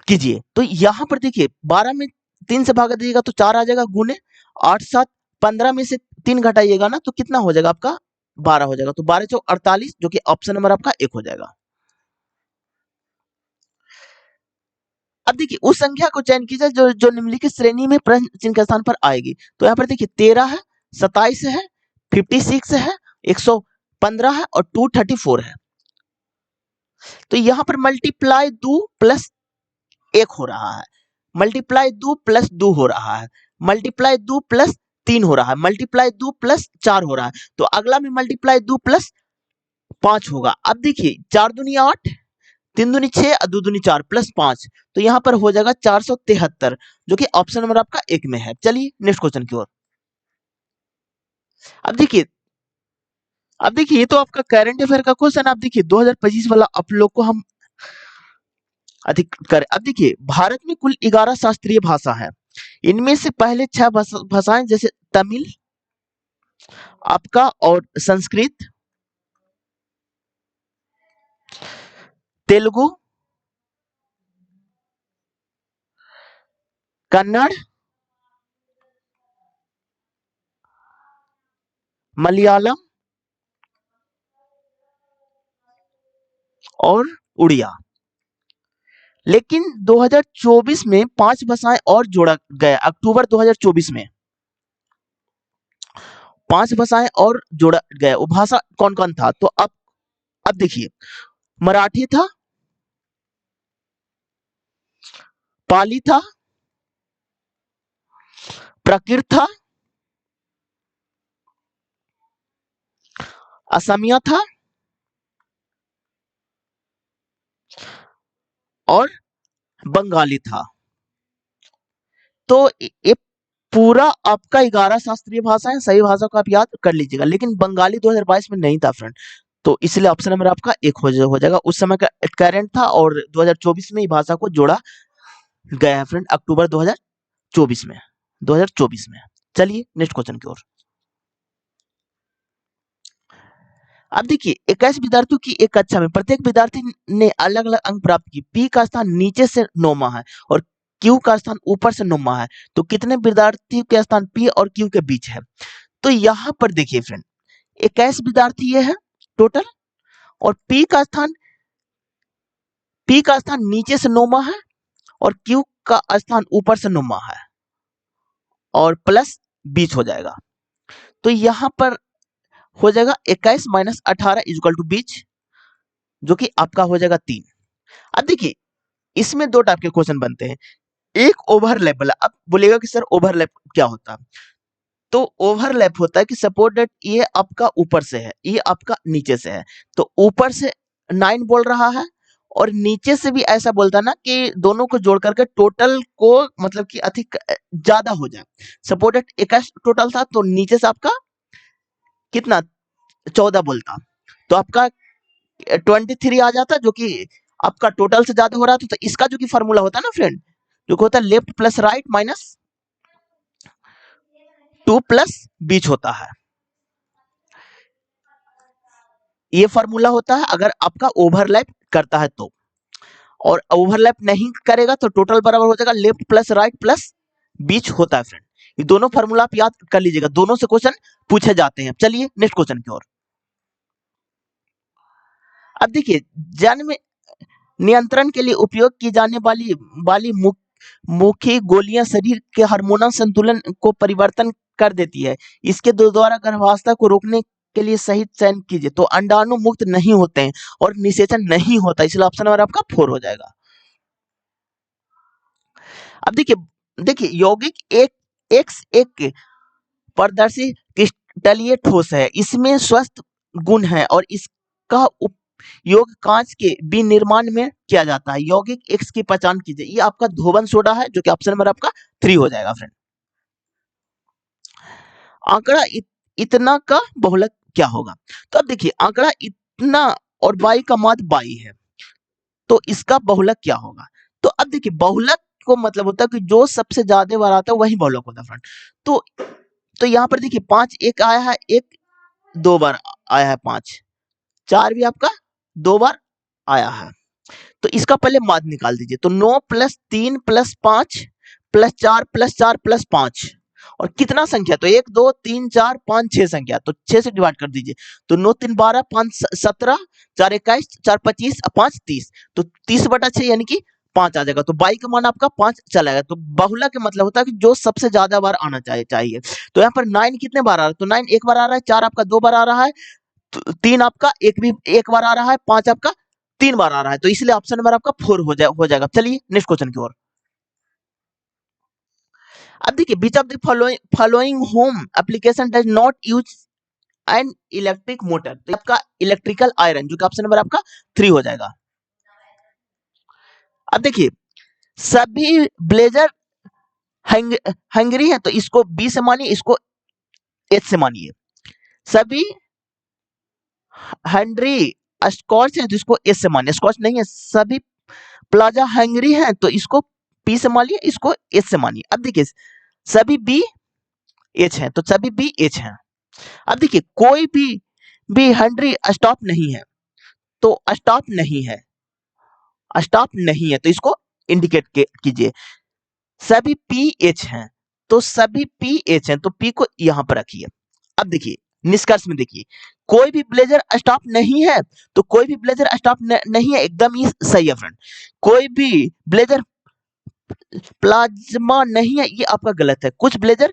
कीजिए। तो यहां पर देखिए, 12 में 3 से भागा दीजिएगा तो 4 आ जाएगा, गुने 8 7 15 में से 3 घटाइएगा ना, तो कितना हो जाएगा आपका 12 हो जाएगा, तो 12 चौक 48, जो कि ऑप्शन नंबर आपका 1 हो जाएगा। अब देखिए, उस संख्या को चयन कीजिए जो जो निम्नलिखित श्रेणी में प्रश्न चिन्ह के स्थान पर आएगी। तो यहाँ पर देखिए, 13 है, 27 है, 56 है, 115 है, और 234 है। तो यहाँ पर मल्टीप्लाई 2 प्लस 1 हो रहा है, मल्टीप्लाई 2 प्लस 2 हो रहा है, मल्टीप्लाई 2 प्लस 3 हो रहा है, मल्टीप्लाई 2 प्लस 4 हो रहा है। तो अगला में मल्टीप्लाई 2 प्लस 5 होगा। अब देखिए, 4 दूनी 8, 3 दूनी 6, 2 दूनी 4 प्लस 5, तो यहाँ पर हो जाएगा 473, जो कि ऑप्शन नंबर आपका 1 में है। चलिए नेक्स्ट क्वेश्चन की ओर। अब देखिए ये तो आपका करंट अफेयर का क्वेश्चन। आप देखिए 2025 वाला आप लोग को हम अधिक कर। अब देखिए भारत में कुल 11 शास्त्रीय भाषा है। इनमें से पहले 6 भाषाएं जैसे तमिल आपका और संस्कृत, तेलुगु, कन्नड़, मलयालम और उड़िया। लेकिन 2024 में 5 भाषाएं और जोड़ा गया। अक्टूबर 2024 में 5 भाषाएं और जोड़ा गया। वो भाषा कौन कौन था? तो अब देखिए मराठी था, पाली था, प्राकृत था, असमिया था और बंगाली था। तो ये पूरा आपका 11 शास्त्रीय भाषा है। सही भाषा को आप याद कर लीजिएगा। लेकिन बंगाली 2022 में नहीं था फ्रेंड। तो इसलिए ऑप्शन नंबर आपका एक हो जाएगा। उस समय का करंट था और 2024 में ये भाषा को जोड़ा गया है फ्रेंड, अक्टूबर 2024 में। 2024 में। चलिए नेक्स्ट क्वेश्चन की ओर। अब देखिए 21 विद्यार्थियों की एक कक्षा में प्रत्येक विद्यार्थी ने अलग अलग अंक प्राप्त किए। पी का स्थान नीचे से 9वां है और क्यू का स्थान ऊपर से 9वां है। तो कितने विद्यार्थी के स्थान पी और क्यू के बीच है? तो यहाँ पर देखिए फ्रेंड 21 विद्यार्थी ये है टोटल और पी का स्थान नीचे से 9वां है और क्यू का स्थान ऊपर से 9वां है और प्लस 20 हो जाएगा। तो यहाँ पर हो जाएगा 21 माइनस 18 इक्वल टू 20, जो कि आपका हो जाएगा 3। अब देखिए इसमें 2 टाइप के क्वेश्चन बनते हैं। एक ओवरलैप वाला। अब बोलेगा कि सर ओवरलैप क्या होता है? तो ओवरलैप होता है कि सपोज दैट ये आपका ऊपर से है, ये आपका नीचे से है। तो ऊपर से 9 बोल रहा है और नीचे से भी ऐसा बोलता है ना कि दोनों को जोड़ करके टोटल को मतलब कि अधिक ज्यादा हो जाए। सपोज दैट 21 टोटल था तो नीचे से आपका कितना 14 बोलता, तो आपका 23 आ जाता, जो कि आपका टोटल से ज्यादा हो रहा था। तो इसका जो कि फॉर्मूला होता है ना फ्रेंड, जो कि होता है left plus right minus 2 plus बीच होता है। ये फॉर्मूला होता है अगर आपका ओवरलैप करता है तो, और ओवरलैप नहीं करेगा तो टोटल बराबर हो जाएगा लेफ्ट प्लस राइट प्लस बीच होता है फ्रेंड। ये दोनों फॉर्मूला आप याद कर लीजिएगा, दोनों से क्वेश्चन पूछे जाते हैं। चलिए नेक्स्ट क्वेश्चन की ओर। अब देखिए जन्म नियंत्रण के लिए उपयोग की जाने वाली मुख्य गोलियां शरीर के हार्मोनल संतुलन को परिवर्तन कर देती है। इसके द्वारा गर्भावस्था को रोकने के लिए सही चयन कीजिए। तो अंडाणु मुक्त नहीं होते हैं और निषेचन नहीं होता, इसलिए ऑप्शन नंबर आपका 4 हो जाएगा। अब देखिए देखिए यौगिक एक पारदर्शी क्रिस्टलीय ठोस है। इसमें स्वस्थ गुण है और इसका उपयोग कांच के विनिर्माण में किया जाता है। यौगिक एक्स की पहचान कीजिए। ये आपका धोबन सोडा है, जो कि ऑप्शन नंबर आपका 3 हो जाएगा फ्रेंड। आंकड़ा इतना का बहुलक क्या होगा? तो अब देखिए आंकड़ा इतना और बाई का माध्य बाई है, तो इसका बहुलक क्या होगा? तो अब देखिए बहुलक को मतलब होता है कि जो सबसे ज्यादा बार आता है वही बहुलक होता है फ्रेंड। तो यहाँ पर देखिए 5 एक आया है, एक 2 बार आया है, 5 4 भी आपका 2 बार आया है। तो इसका पहले माध्य निकाल दीजिए। तो 9 plus 3 plus 5 plus 4 plus 4 plus 5 और कितना संख्या? तो 1 2 3 4 5 6 संख्या, तो 6 से डिवाइड कर दीजिए। तो 9 3 12 5 17 4 21 4 25 5 30, तो 30/6 यानी कि 5 आ जाएगा। तो बाई का मान आपका 5 चला जाएगा। तो बहुला का मतलब होता है कि जो सबसे ज्यादा बार आना चाहिए। तो यहाँ पर 9 कितने बार आ रहा है? तो 9 एक बार आ रहा है, 4 आपका 2 बार आ रहा है, 3 आपका एक भी एक बार आ रहा है, 5 आपका 3 बार आ रहा है। तो इसलिए ऑप्शन नंबर आपका 4 हो जाएगा। चलिए नेक्स्ट क्वेश्चन की ओर। अब देखिए which of the following home application does not use an electric motor? तो आपका इलेक्ट्रिकल आयरन, जो कि ऑप्शन नंबर आपका 3 हो जाएगा। अब देखिए सभी ब्लेजर हंगरी है, तो इसको बी से मानिए, इसको एच से मानिए। सभी हंगरी स्कॉच है तो इसको एस से मानिए, स्कॉच नहीं है। सभी प्लाजा हंगरी है तो इसको पी से मानिए, इसको एच से मानिए। अब देखिए सभी बी एच है तो सभी बी एच है। अब देखिए कोई भी हंगरी स्टॉप नहीं है तो स्टॉप नहीं है, स्टॉप नहीं है तो इसको इंडिकेट कीजिए। सभी पी एच हैं तो सभी पी एच हैं तो पी को यहां पर रखिए। अब देखिए निष्कर्ष में देखिए कोई भी ब्लेजर स्टॉप नहीं है तो कोई भी ब्लेजर स्टॉप नहीं है, एकदम ही सही है फ्रेंड। कोई भी ब्लेजर प्लाज्मा नहीं है ये आपका गलत है। कुछ ब्लेजर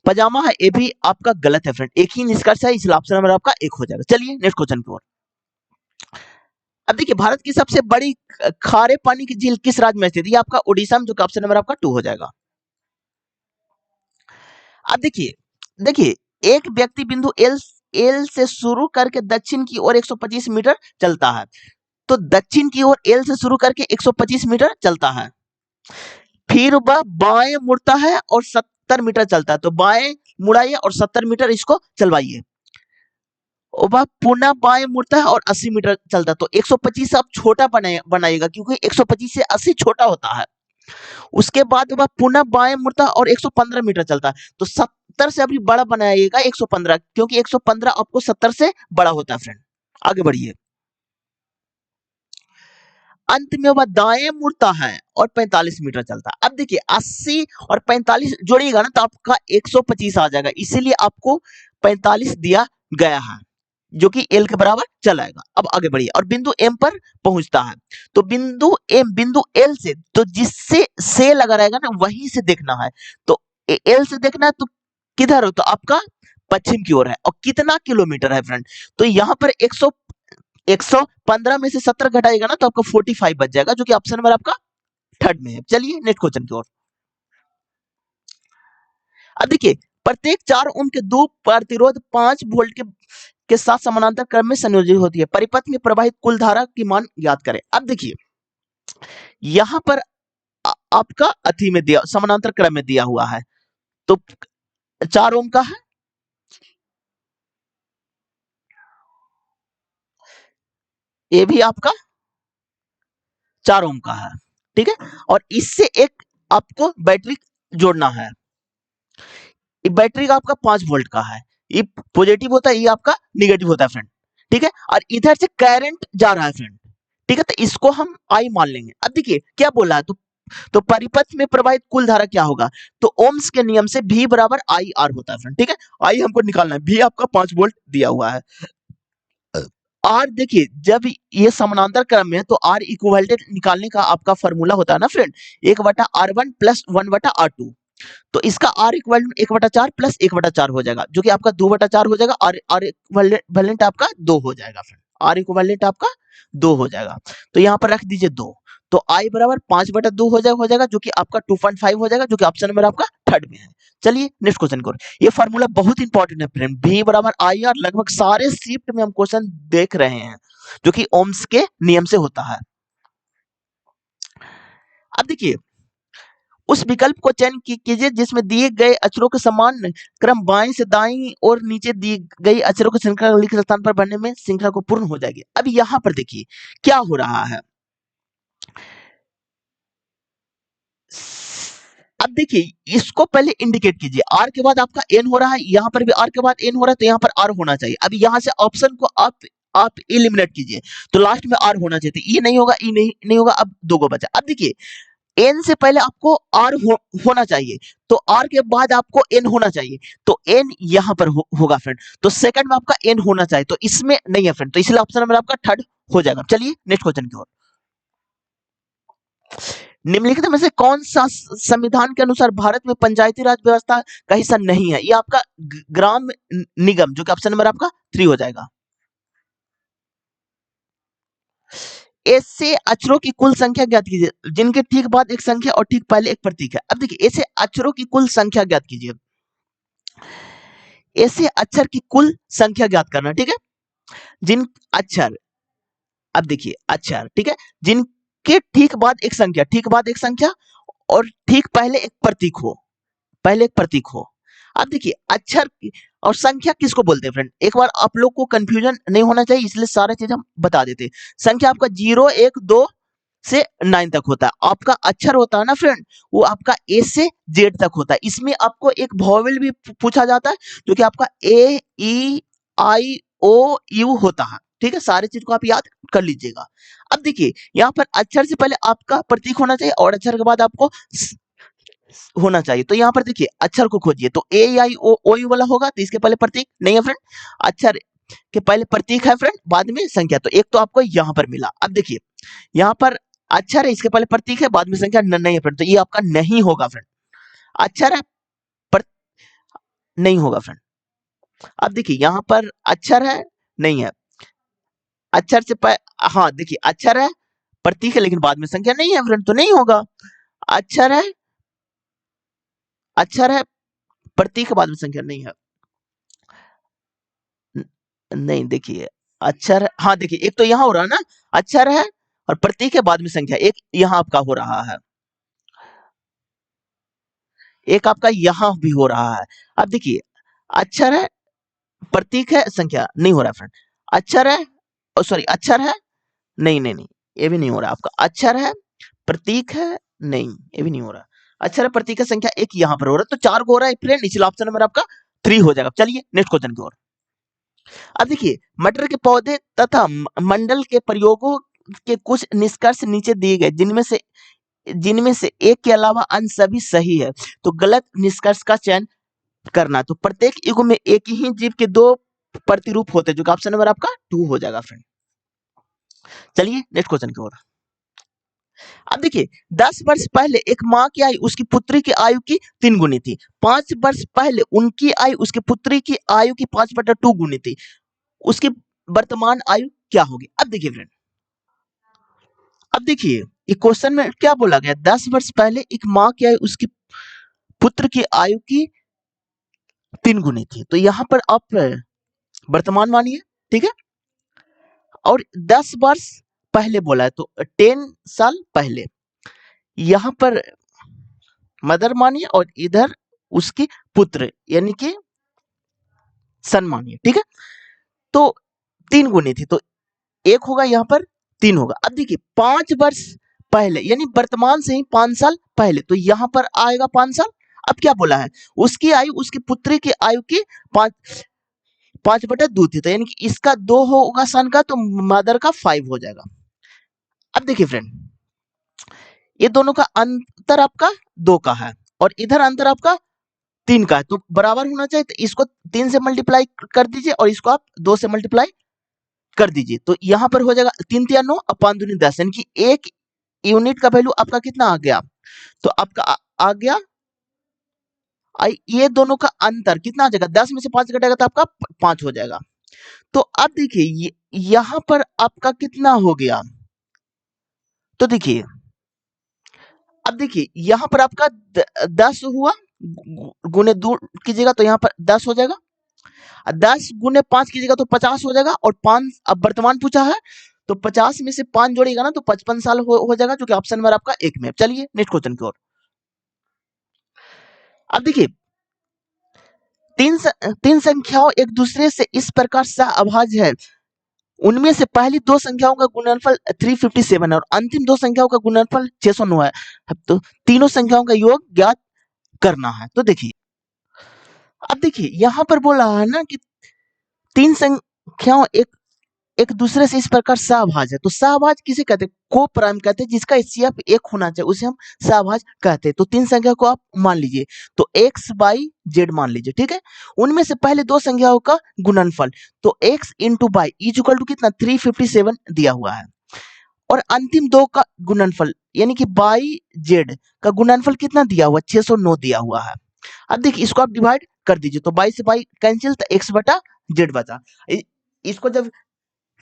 पजामा है ये भी आपका गलत है फ्रेंड। एक ही निष्कर्ष है, इसलिए ऑप्शन नंबर आपका एक हो जाएगा। चलिए नेक्स्ट क्वेश्चन की ओर। अब देखिए भारत की सबसे बड़ी खारे पानी की झील किस राज्य में स्थित है? ये आपका उड़ीसा में, जो कि ऑप्शन नंबर आपका 2 हो जाएगा। अब देखिए देखिए एक व्यक्ति बिंदु एल एल से शुरू करके दक्षिण की ओर 125 मीटर चलता है, तो दक्षिण की ओर एल से शुरू करके 125 मीटर चलता है, फिर वह बाएं मुड़ता है और 70 मीटर चलता है, तो बाएं मुड़ाइए और 70 मीटर इसको चलवाइए। वह पुनः बाएं मुड़ता है और 80 मीटर चलता है, तो 125 आप छोटा बनाइएगा क्योंकि 125 से 80 छोटा होता है। उसके बाद वह पुनः बाएं मुड़ता है और 115 मीटर चलता है, तो 70 से अभी बड़ा बनाइएगा 115, क्योंकि 115 आपको 70 से बड़ा होता है फ्रेंड। आगे बढ़िए। अंत में वह दाएं मुड़ता है और 45 मीटर चलता है। अब देखिए 80 और 45 जोड़िएगा ना तो आपका 125 आ जाएगा, इसीलिए आपको 45 दिया गया है जो कि एल के बराबर चलाएगा। अब आगे बढ़िए और बिंदु एम पर पहुंचता है, तो बिंदु एम बिंदु एल से, तो जिससे से लगा रहेगा ना वहीं से देखना है, तो एल से देखना है तो किधर हो, तो आपका पश्चिम की ओर है। और कितना किलोमीटर है फ्रेंड, तो यहाँ पर 115 में से 70 घटाएगा ना तो आपका 45 बच जाएगा, जो कि ऑप्शन नंबर आपका थर्ड में है। चलिए नेक्स्ट क्वेश्चन की ओर। अब देखिए प्रत्येक 4 ओम के दो प्रतिरोध 5 वोल्ट के साथ समानांतर क्रम में संयोजित होती है। परिपथ में प्रवाहित कुल धारा की मान ज्ञात करें। अब देखिए यहां पर आपका अथी में दिया, समानांतर क्रम में दिया हुआ है, तो 4 ओम का है, ये भी आपका 4 ओम का है, ठीक है। और इससे एक आपको बैटरी जोड़ना है, ये बैटरी का आपका 5 वोल्ट का है, ये पॉजिटिव होता है, ये आपका निगेटिव होता है फ्रेंड, ठीक है। और इधर से करंट जा रहा है फ्रेंड, ठीक है, तो इसको हम आई मान लेंगे। अब देखिए क्या बोला है, तो परिपथ में प्रवाहित कुल धारा क्या होगा, तो ओम्स के नियम से V बराबर आई आर होता है फ्रेंड, ठीक है। आई हमको निकालना है, V आपका 5 वोल्ट दिया हुआ है। आर देखिए जब ये समानांतर क्रम में है तो आर इक्विवेलेंट निकालने का आपका फॉर्मूला होता है ना फ्रेंड, 1/R1 प्लस 1/R2, तो इसका आर इक्विवेलेंट 1/4 प्लस 1/4 हो जाएगा, जो कि आपका 2/4 हो जाएगा। आर इक्विवेलेंट आपका 2 हो जाएगा फ्रेंड, आर इक्विवेलेंट आपका 2 हो जाएगा, तो यहाँ पर रख दीजिए 2, तो आई बराबर 5/2 हो जाएगा जो कि आपका 2.5 हो जाएगा, जो कि ऑप्शन नंबर आपका थर्ड में है। चलिए नेक्स्ट क्वेश्चन करो। ये फार्मूला बहुत इंपॉर्टेंट है फ्रेंड, V बराबर आई आर, लगभग सारे शिफ्ट में हम क्वेश्चन देख रहे हैं जो कि ओम्स के नियम से होता है। अब देखिए उस विकल्प को चयन कीजिए जिसमें दिए गए अक्षरों के समान क्रम बाएं से दाईं और नीचे दी गई अक्षरों की श्रृंखला लिखित स्थान पर बनने में श्रृंखला को पूर्ण हो जाएगी। अब यहां पर देखिए क्या हो रहा है। अब देखिए इसको पहले इंडिकेट कीजिए, आर के बाद आपका एन हो रहा है, यहां पर भी आर के बाद एन हो रहा है, तो यहां पर आर होना चाहिए। अब यहां से ऑप्शन को आप एलिमिनेट कीजिए, तो लास्ट में आर होना चाहिए, ये नहीं होगा, ये नहीं होगा, अब दो को बचा। अब देखिए एन से पहले आपको आर होना चाहिए, तो आर के बाद आपको एन होना चाहिए, तो एन यहां पर होगा फ्रेंड, तो सेकंड में आपका एन होना चाहिए, तो इसमें नहीं है फ्रेंड, तो इसलिए ऑप्शन नंबर आपका थर्ड हो जाएगा। चलिए नेक्स्ट क्वेश्चन की ओर। निम्नलिखित में से कौन सा संविधान के अनुसार भारत में पंचायती राज व्यवस्था का हिस्सा नहीं है? ये आपका ग्राम निगम, जो कि ऑप्शन नंबर आपका 3 हो जाएगा। ऐसे अक्षरों की कुल संख्या ज्ञात कीजिए जिनके ठीक बाद एक संख्या और ठीक पहले एक प्रतीक है। अब देखिए ऐसे अक्षरों की कुल संख्या ज्ञात कीजिए, ऐसे अक्षर की कुल संख्या ज्ञात करना, ठीक है। जिन अक्षर, अब देखिए अक्षर, ठीक है, जिनके ठीक बाद एक संख्या, ठीक बाद एक संख्या और ठीक पहले एक प्रतीक हो, पहले एक प्रतीक हो। अब देखिए अक्षर और संख्या किसको बोलते हैं फ्रेंड, एक बार आप लोग को कंफ्यूजन नहीं होना चाहिए इसलिए सारे चीज हम बता देते हैं। संख्या आपका 0 1 2 से 9 तक होता है। आपका अक्षर होता है ना फ्रेंड, वो आपका ए से जेड तक होता है। इसमें आपको एक वॉवेल भी पूछा जाता है जो कि आपका ए ई आई ओ यू होता है। ठीक है, सारे चीज को आप याद कर लीजिएगा। अब देखिए यहाँ पर अक्षर से पहले आपका प्रतीक होना चाहिए और अक्षर के बाद आपको होना चाहिए। तो यहाँ पर देखिए अक्षर को खोजिए, तो ए आई ओ ओ यू वाला होगा, तो इसके पहले प्रतीक नहीं है फ्रेंड। अक्षर के पहले प्रतीक है फ्रेंड, बाद में संख्या। तो एक तो आपको यहाँ पर मिला। अब देखिए यहाँ पर अक्षर है, इसके पहले प्रतीक है, बाद में संख्या नहीं है फ्रेंड, तो ये आपका नहीं होगा फ्रेंड। अक्षर है पर नहीं होगा फ्रेंड। अब देखिए यहाँ पर अक्षर है नहीं है, अक्षर से हाँ देखिए अक्षर है प्रतीक है लेकिन बाद में संख्या नहीं है फ्रेंड, तो नहीं होगा। अक्षर है, अक्षर है प्रतीक के बाद में संख्या नहीं है, नहीं देखिए अक्षर, हाँ देखिए एक तो यहाँ हो रहा है ना, अक्षर है और प्रतीक के बाद में संख्या, एक यहाँ आपका हो रहा है, एक आपका यहाँ भी हो रहा है। अब देखिए अक्षर है प्रतीक है संख्या, नहीं हो रहा है फ्रेंड। अक्षर है, सॉरी अक्षर है, नहीं नहीं नहीं, ये भी नहीं हो रहा आपका। अक्षर है प्रतीक है, नहीं ये भी नहीं हो रहा। अक्षर है प्रतीक है संख्या, एक यहाँ पर हो रहा है, तो 4 को हो रहा है फ्रेंड। निचला ऑप्शन नंबर आपका 3 हो जाएगा। चलिए नेक्स्ट क्वेश्चन की ओर। अब देखिए मटर के पौधे तथा मंडल के प्रयोगों के कुछ निष्कर्ष नीचे दिए गए, जिनमें से एक के अलावा अन्य सभी सही है, तो गलत निष्कर्ष का चयन करना। तो प्रत्येक युग में एक ही जीव के 2 प्रतिरूप होते हैं, जो कि ऑप्शन नंबर आपका 2 हो जाएगा फ्रेंड। चलिए नेक्स्ट क्वेश्चन की ओर। अब देखिए 10 वर्ष पहले एक माँ की आयु उसकी पुत्री की आयु की 3 गुनी थी। 5 वर्ष पहले उनकी आयु उसकी पुत्री की आयु की 5/2 गुनी थी। उसकी वर्तमान आयु क्या होगी? अब देखिए फ्रेंड, अब देखिए ये क्वेश्चन में क्या बोला गया, 10 वर्ष पहले एक माँ की आयु उसकी पुत्र की आयु की 3 गुनी थी। तो यहाँ पर आप वर्तमान मानिए, ठीक है, और 10 वर्ष पहले बोला है तो 10 साल पहले, यहाँ पर मदर मानिए और इधर उसकी पुत्र यानी कि सन मानिए, ठीक है। तो 3 गुनी थी, तो 1 होगा, यहाँ पर 3 होगा। अब देखिए 5 वर्ष पहले यानी वर्तमान से ही 5 साल पहले, तो यहाँ पर आएगा 5 साल। अब क्या बोला है, उसकी आयु उसकी पुत्री की आयु की 5/2 थी, तो यानी कि इसका 2 होगा सन का, तो मदर का 5 हो जाएगा। अब देखिए फ्रेंड, ये दोनों का अंतर आपका 2 का है और इधर अंतर आपका 3 का है, तो बराबर होना चाहिए। तो इसको 3 से मल्टीप्लाई कर दीजिए और इसको आप 2 से मल्टीप्लाई कर दीजिए, तो यहाँ पर हो जाएगा 3 3 9 और 5 दूनी 10, यानी कि 1 यूनिट का वैल्यू आपका कितना आ गया, तो आपका आ गया ये दोनों का अंतर कितना आ जाएगा, 10 में से 5 घटेगा तो आपका 5 हो जाएगा। तो अब देखिए यहाँ पर आपका कितना हो गया, तो देखिए अब देखिए यहाँ पर आपका 10 हुआ, गुने 2 कीजिएगा तो यहाँ पर 10 हो जाएगा, 10 गुने 5 कीजिएगा तो 50 हो जाएगा, और 5 अब वर्तमान पूछा है तो 50 में से 5 जोड़ेगा ना तो 55 साल हो जाएगा, जो कि ऑप्शन नंबर आपका 1 में। चलिए नेक्स्ट क्वेश्चन की ओर। अब देखिए तीन संख्याओं एक दूसरे से इस प्रकार सहअभाज्य है, उनमें से पहली 2 संख्याओं का गुणनफल 357 है और अंतिम 2 संख्याओं का गुणनफल 609 है। तो तीनों संख्याओं का योग ज्ञात करना है। तो देखिए अब देखिए यहाँ पर बोल रहा है ना कि 3 संख्याओं एक दूसरे से इस प्रकार सहअभाज्य है, तो सहअभाज्य किसे कहते हैं, को प्राइम कहते हैं, जिसका एचसीएफ 1 होना चाहिए उसे हम सहअभाज्य कहते हैं। तो 3 संख्या को आप मान लीजिए, तो x बाई जेड मान लीजिए, ठीक है। उनमें से पहले 2 संख्याओं का गुणनफल, तो x into y is equal to कितना 357 दिया हुआ है, और अंतिम 2 का गुणनफल यानी कि बाई जेड का गुणनफल कितना दिया हुआ 609 दिया हुआ है। अब देखिए इसको आप डिवाइड कर दीजिए, तो बाई से बाई कैंसिल, तो x बटा जेड बचा। इसको जब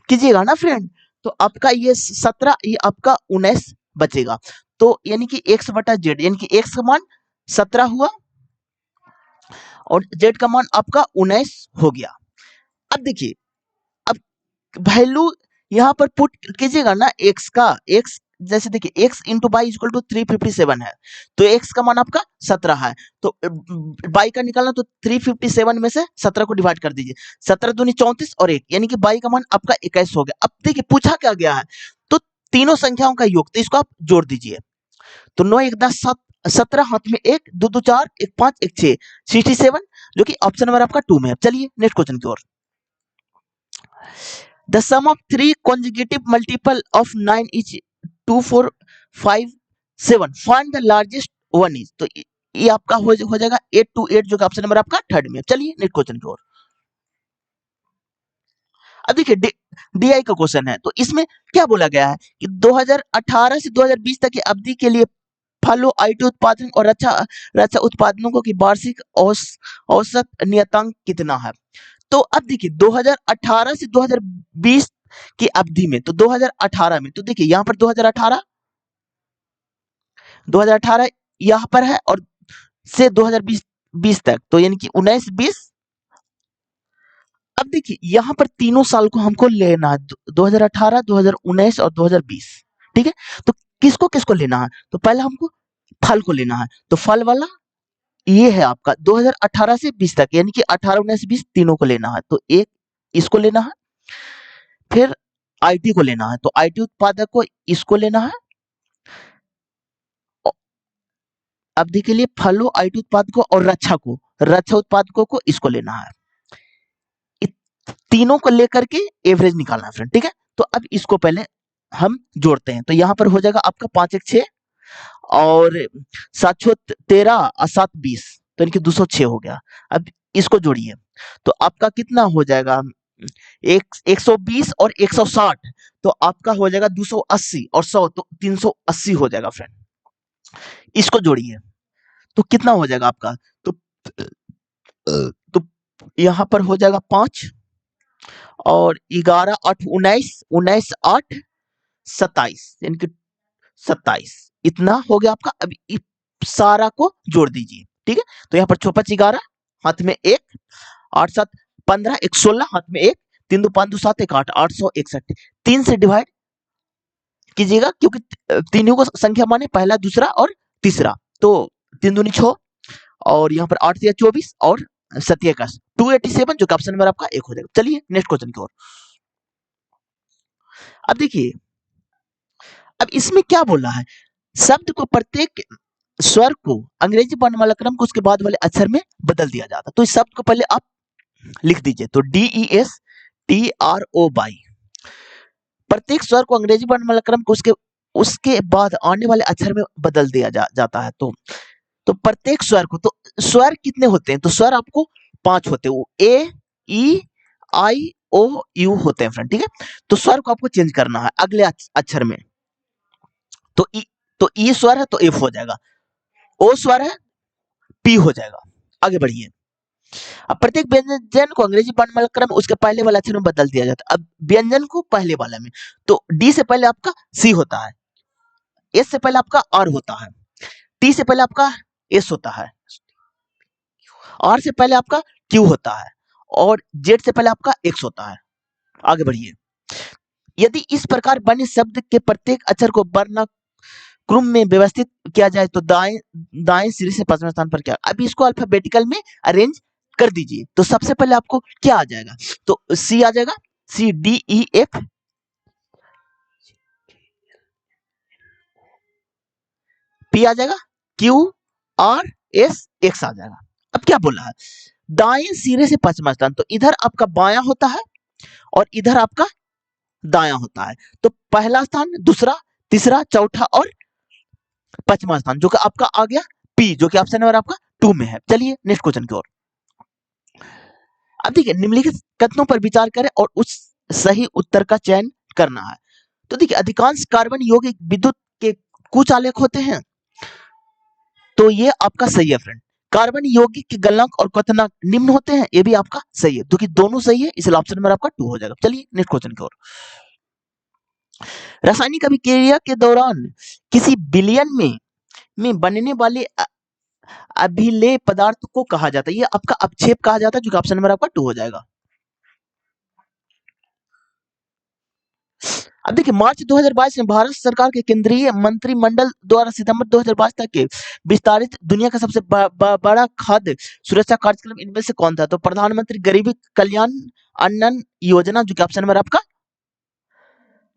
कीजिएगा ना फ्रेंड, तो आपका ये 17, ये आपका 19 बचेगा, तो यानी कि x बटा जेड, यानी कि x का मान 17 हुआ और z का मान आपका 19 हो गया। अब देखिए अब वैल्यू यहाँ पर पुट कीजिएगा ना x का, x जैसे देखिए x into y equal to 357 है, तो x का मान आपका 17 है, तो बाई का निकालना, तो 357 में से 17 को डिवाइड कर दीजिए, 17 दूनी 34 और 1, यानी कि बाई का मान आपका 21 हो गया। अब देखिए पूछा क्या गया है, तो तीनों संख्याओं का योग, तो इसको आप जोड़ दीजिए, तो 9 1 10 7 17, हाथ में 1 2 2 4 1 5 1 6 67, जो कि ऑप्शन नंबर आपका 2 में है। चलिए नेक्स्ट क्वेश्चन की ओर। The sum of three consecutive multiple of 9 is 2 4 5 7, find the largest one is, तो ये आपका हो जाएगा 8 to 8, जो कि ऑप्शन नंबर आपका थर्ड में है। चलिए नेक्स्ट क्वेश्चन की ओर। अब देखिए डीआई का क्वेश्चन है, तो इसमें क्या बोला गया है कि 2018 से 2020 तक की अवधि के लिए फलों, आईटी उत्पादन और रक्षा उत्पादनों की वार्षिक औसत नियतांक कितना है। तो अब देखिए 2018 से 2020 की अवधि में, तो 2018 में, तो देखिए यहाँ पर 2018 यहाँ पर है, और से 2020 तक, तो यानी कि 19-20। अब देखिए यहाँ पर तीनों साल को हमको लेना है, 2018, 2019 और 2020, ठीक है। तो किसको किसको लेना है, तो पहले हमको फल को लेना है, तो फल वाला ये है आपका 2018 से 20 तक, यानी कि 18 19 20 तीनों को लेना है, तो एक इसको लेना है, फिर आईटी को लेना है, तो आईटी उत्पादक को इसको लेना है, अवधि के लिए फलों, आईटी उत्पादकों और रक्षा उत्पादकों को इसको लेना है। तीनों को लेकर के एवरेज निकालना है फ्रेंड, ठीक है। तो अब इसको पहले हम जोड़ते हैं, तो यहाँ पर हो जाएगा आपका 5 1 6 और 7 6 13 और 7 20, तो यानी कि 206 हो गया। अब इसको जोड़िए, तो आपका कितना हो जाएगा, 120 और 160, तो आपका हो जाएगा 280 और 100, तो 380 हो जाएगा फ्रेंड। इसको जोड़िए, तो कितना हो जाएगा आपका, तो यहाँ पर हो जाएगा 5 और 11 8 19 19 8 27, यानी कि 27, इतना हो गया आपका। अब सारा को जोड़ दीजिए, ठीक है। तो यहाँ पर 6 5 11, हाथ में 1 8 7 15 1 16, हाथ में 1 3 2 5 2 7 1 8 861, 3 से डिवाइड कीजिएगा, क्योंकि तीनों को संख्या माने पहला दूसरा और तीसरा, तो 3 दूनी 6 और यहाँ पर 8 24 और 7 21 287, जो कि ऑप्शन नंबर आपका 1 हो जाएगा। चलिए नेक्स्ट क्वेश्चन की ओर। अब देखिए, अब इसमें क्या बोला है, शब्द को प्रत्येक स्वर को अंग्रेजी वर्णमाला क्रम को उसके बाद वाले अक्षर में बदल दिया जाता है। तो इस शब्द को पहले आप लिख दीजिए, तो DESTROY, प्रत्येक स्वर को अंग्रेजी वर्णमाला क्रम को उसके बाद आने वाले अक्षर में बदल दिया जाता है। तो प्रत्येक स्वर को, तो स्वर कितने होते हैं, तो स्वर आपको 5 होते हैं, ए ई आई ओ यू होते हैं फ्रेंड, ठीक है। तो स्वर को आपको चेंज करना है अगले अक्षर में, तो ई स्वर है तो एफ हो जाएगा, ओ स्वर है पी हो जाएगा। आगे बढ़िए, अब प्रत्येक व्यंजन को अंग्रेजी वर्णमाला क्रम उसके पहले वाले अक्षर में बदल दिया जाता है। अब व्यंजन को पहले वाले में, तो डी से पहले आपका सी होता है, एस से पहले आपका आर होता है, टी से पहले आपका एस होता है, आर से पहले आपका क्यू होता है, और जेड से पहले आपका एक्स होता है। आगे बढ़िए, यदि इस प्रकार बने शब्द के प्रत्येक अक्षर को वर्ण क्रम में व्यवस्थित किया जाए, तो दाएं सिरे से पांचवें स्थान पर क्या, अभी इसको अल्फाबेटिकल में अरेंज कर दीजिए। तो सबसे पहले आपको क्या आ जाएगा, तो सी आ जाएगा, C D E F, P आ जाएगा, क्यू आर एस एक्स आ जाएगा। अब क्या बोला है, दाएं सिरे से पांचवा स्थान, तो इधर आपका बायां होता है और इधर आपका दायां होता है, तो पहला स्थान, दूसरा, तीसरा, चौथा और पांचवा स्थान, जो कि आपका आ गया पी, जो कि ऑप्शन नंबर आपका 2 में है। चलिए नेक्स्ट क्वेश्चन की ओर। अब देखिए, निम्नलिखित कथनों पर विचार करें और उस सही उत्तर का चयन करना है। तो देखिए, अधिकांश कार्बन यौगिक विद्युत के कुचालक होते हैं, तो ये आपका सही है फ्रेंड। कार्बन यौगिक के गलनांक और क्वथनांक निम्न होते हैं, ये भी आपका सही है, क्योंकि दोनों सही है, इसलिए ऑप्शन नंबर आपका 2 हो जाएगा। चलिए नेक्स्ट क्वेश्चन की ओर। रासायनिक अभिक्रिया के दौरान किसी विलयन में बनने वाले अभिलेय पदार्थ को कहा जाता है, ये आपका अपक्षेप कहा जाता है, जो कि ऑप्शन नंबर आपका 2 हो जाएगा। अब देखिए मार्च 2022 में भारत सरकार के केंद्रीय मंत्रिमंडल द्वारा सितंबर 2022 तक के विस्तारित दुनिया का सबसे बड़ा खाद्य सुरक्षा कार्यक्रम इनमें से कौन था? तो प्रधानमंत्री गरीबी कल्याण अन्न योजना, जो कि ऑप्शन नंबर आपका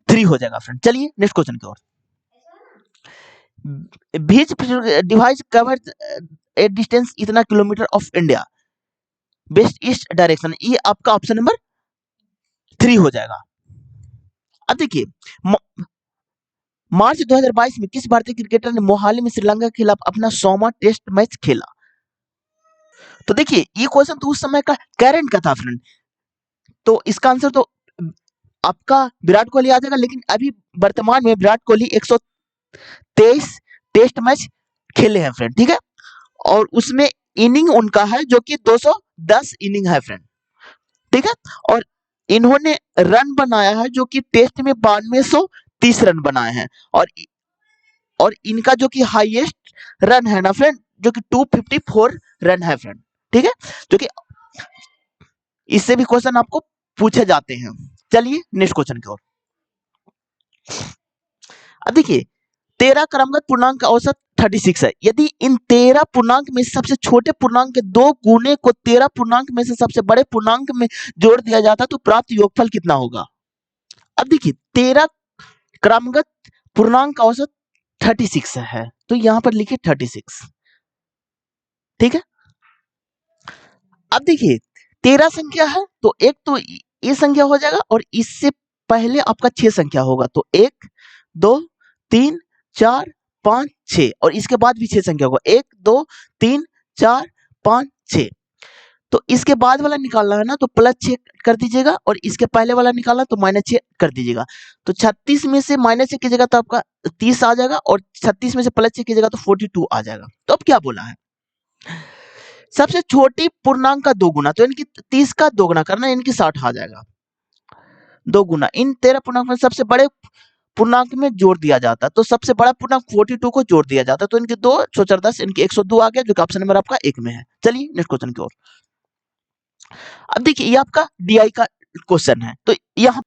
3 हो जाएगा फ्रेंड। चलिए नेक्स्ट क्वेश्चन की ओर। Which device covers a distance इतना kilometre of India west east direction, ये आपका ऑप्शन नंबर 3 हो जाएगा। अब देखिए मार्च 2022 में किस भारतीय क्रिकेटर ने मोहाली में श्रीलंका के खिलाफ अपना 100वां टेस्ट मैच खेला? तो देखिए ये क्वेश्चन तो उस समय का करंट का था फ्रेंड, तो इसका आंसर तो आपका विराट कोहली आ जाएगा, लेकिन अभी वर्तमान में विराट कोहली 123 टेस्ट मैच खेले हैं फ्रेंड, ठीक है, और उसमें इनिंग उनका है जो कि 210 इनिंग है फ्रेंड, ठीक है, और इन्होंने रन बनाया है जो कि टेस्ट में 9230 रन बनाए हैं, और इनका जो कि हाईएस्ट रन है ना फ्रेंड, जो कि 254 रन है फ्रेंड, ठीक है, जो कि इससे भी क्वेश्चन आपको पूछे जाते हैं। चलिए नेक्स्ट क्वेश्चन की ओर। अब देखिए 13 क्रमगत पूर्णांक का औसत 36 है। यदि इन 13 पूर्णांक में सबसे छोटे पूर्णांक के 2 गुने को 13 पूर्णांक में से सबसे बड़े पूर्णांक में जोड़ दिया जाता तो प्राप्त योगफल कितना होगा? अब देखिए 13 क्रमगत पूर्णांक का औसत 36 है, तो यहां पर लिखिए 36, ठीक है। अब देखिए 13 संख्या है तो एक तो ये संख्या हो जाएगा, और इससे पहले आपका 6 संख्या होगा, तो 1 2 3 4 5 6, और इसके बाद भी 6 संख्या होगा, 1 2 3 4 5 6, तो इसके बाद वाला निकालना है ना, तो +6 कर दीजिएगा, और इसके पहले वाला निकालना तो -6 कर दीजिएगा, तो 36 में से -6 कीजिएगा तो आपका 30 आ जाएगा, और 36 में से +6 कीजिएगा तो 42 आ जाएगा। तो अब क्या बोला है, सबसे छोटी पूर्णांक का 2 गुना, तो इनकी 30 का 2 गुना करना, इनकी 60 आ जाएगा, 2 गुना इन 13 पूर्णांक में सबसे बड़े पूर्णांक में जोड़ दिया जाता है, तो सबसे बड़ा पूर्णांक 42 को जोड़ दिया जाता है, तो इनके 2 4 10, इनके 102 आ गया, जो कि ऑप्शन नंबर आपका 1 में है। चलिए नेक्स्ट क्वेश्चन की ओर। अब देखिए ये आपका डीआई का क्वेश्चन है, तो यहाँ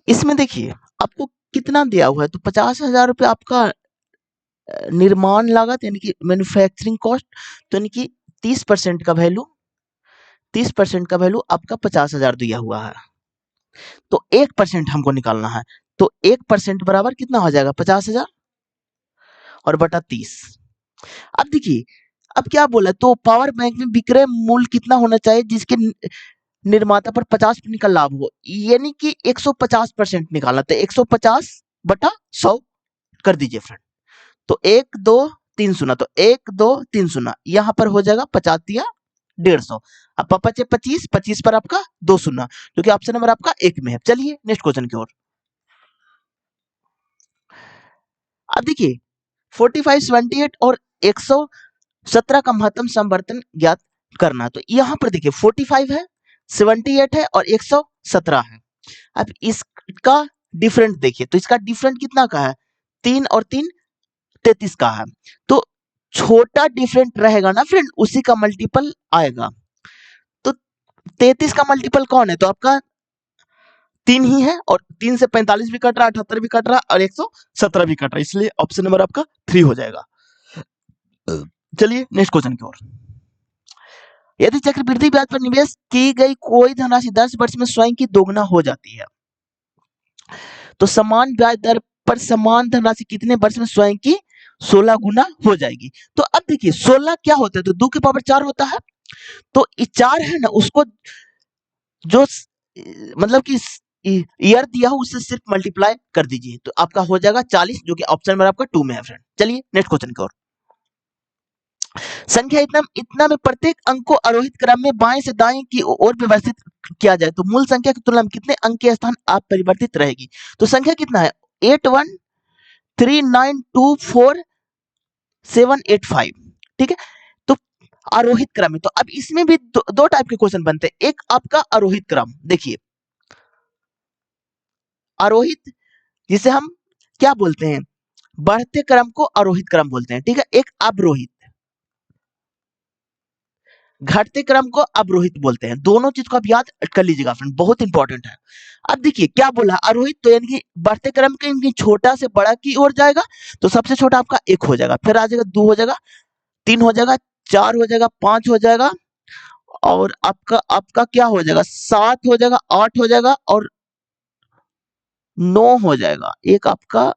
इसमें देखिए आपको कितना दिया हुआ है, तो 50,000 रुपये आपका निर्माण लागत यानी कि मैन्युफैक्चरिंग कॉस्ट, तो यानी कि 30% का वैल्यू, 30% का वैल्यू आपका 50,000 दिया हुआ है, तो 1% हमको निकालना है, तो 1% बराबर कितना हो जाएगा, 50,000 और बटा 30। अब देखिए अब क्या बोला, तो पावर बैंक में विक्रय मूल्य कितना होना चाहिए जिसके निर्माता पर 50% का लाभ हो, यानी कि 150% निकालना, तो 150 बटा 100 कर दीजिए फ्रेंड, तो 1 2 3 सुना, तो 1 2 3 सुना, यहाँ पर हो जाएगा 50 दिया 150, अब 5 25, 25 पर आपका 2 सुना, जो कि ऑप्शन नंबर आपका 1 में है। चलिए नेक्स्ट क्वेश्चन की ओर। अब देखिए 45 78 और 117 का महत्तम समवर्तन ज्ञात करना, तो यहाँ पर देखिए 45 है, 78 है और 117 है। अब इसका डिफरेंट देखिए, तो इसका डिफरेंट कितना का है, 3 और 3 33 का है, तो छोटा डिफरेंट रहेगा ना फ्रेंड, उसी का मल्टीपल आएगा, तो 33 का मल्टीपल कौन है, तो आपका 3 ही है, और 3 से 45 भी कट रहा, 78 भी कट रहा और 117 भी कट रहा, इसलिए ऑप्शन नंबर आपका 3 हो जाएगा। चलिए नेक्स्ट क्वेश्चन की ओर। यदि चक्रवृद्धि ब्याज पर निवेश की गई कोई धनराशि 10 वर्ष में स्वयं की दोगुना हो जाती है, तो समान ब्याज दर पर समान धनराशि कितने वर्ष में स्वयं की 16 गुना हो जाएगी? तो अब देखिए 16 क्या होता है, तो 2 की पावर 4 होता है, तो 4 है ना, उसको जो मतलब कि ईयर दिया हो उससे सिर्फ मल्टीप्लाई कर दीजिए, तो आपका हो जाएगा 40, जो कि ऑप्शन नंबर आपका 2 में है फ्रेंड। चलिए नेक्स्ट क्वेश्चन की ओर। संख्या इतना में प्रत्येक अंक को आरोहित क्रम में बाएं से दाएं की ओर व्यवस्थित किया जाए तो मूल संख्या की तुलना में कितने अंक के स्थान आप परिवर्तित रहेगी? तो संख्या कितना है, 813924 785, ठीक है, तो आरोहित क्रम में, तो अब इसमें भी दो टाइप के क्वेश्चन बनते हैं, एक आपका आरोहित क्रम, देखिए आरोहित जिसे हम क्या बोलते हैं, बढ़ते क्रम को आरोहित क्रम बोलते हैं, ठीक है, एक अवरोहित, घटते क्रम को अवरोहित बोलते हैं। दोनों चीज को आप याद कर लीजिएगा फ्रेंड, बहुत इंपॉर्टेंट है। अब देखिए क्या बोला, अरोहित तो यानी कि बढ़ते क्रम के यानी छोटा से बड़ा की ओर जाएगा, तो सबसे छोटा आपका 1 हो जाएगा, फिर आ जाएगा 2 हो जाएगा, 3 हो जाएगा, 4 हो जाएगा, 5 हो जाएगा, और आपका आपका क्या हो जाएगा, 7 हो जाएगा, 8 हो जाएगा और 9 हो जाएगा। एक आपका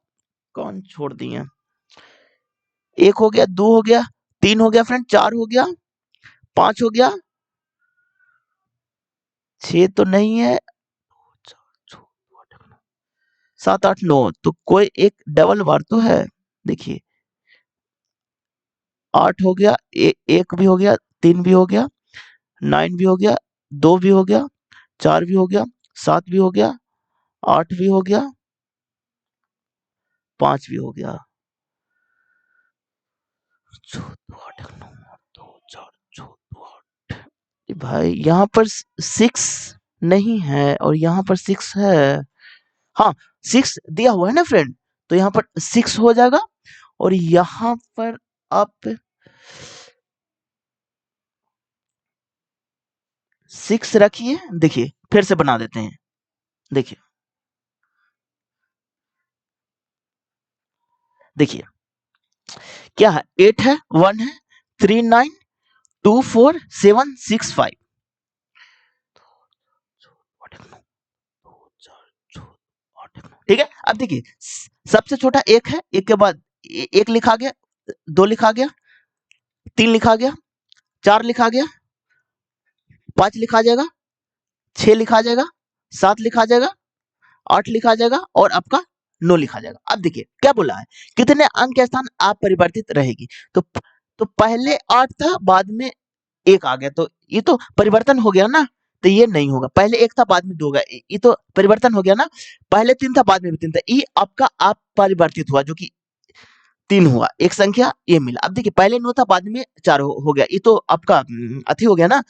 कौन छोड़ दिए, 1 हो गया, 2 हो गया, 3 हो गया फ्रेंड, 4 हो गया, 5 हो गया, 6 तो नहीं है, 7 8 9, तो कोई एक डबल बार तो है। देखिए 8 हो गया, 1 भी हो गया, 3 भी हो गया, 9 भी हो गया, 2 भी हो गया, 4 भी हो गया, 7 भी हो गया, 8 भी हो गया, 5 भी हो गया, 14 8 9 2 4 14 8। भाई यहाँ पर 6 नहीं है और यहाँ पर 6 है। हाँ 6 दिया हुआ है ना फ्रेंड, तो यहाँ पर 6 हो जाएगा, और यहाँ पर आप 6 रखिए। देखिए फिर से बना देते हैं, देखिए देखिए क्या है, 8 है, 1 है, 3 9 2 4 7 6 5। ठीक है, अब देखिए सबसे छोटा 1 है, 1 के बाद 1 लिखा गया, 2 लिखा गया, 3 लिखा गया, 4 लिखा गया, 5 लिखा जाएगा, 6 लिखा जाएगा, 7 लिखा जाएगा, 8 लिखा जाएगा और आपका 9 लिखा जाएगा। अब देखिए क्या बोला है, कितने अंक के स्थान अपरिवर्तित रहेगी। तो पहले 8 था, बाद में 1 आ गया, तो ये तो परिवर्तन हो गया ना, तो ये नहीं होगा। पहले 1 था, बाद में 2 हो गया, ये तो परिवर्तन हो गया ना। पहले 3 था, बाद में भी 3 था, ये आपका अपरिवर्तित हुआ, जो कि 3 हुआ, एक संख्या ये मिला। अब देखिए पहले 9 था, बाद में 4 हो गया, ये तो आपका अति हो गया ना।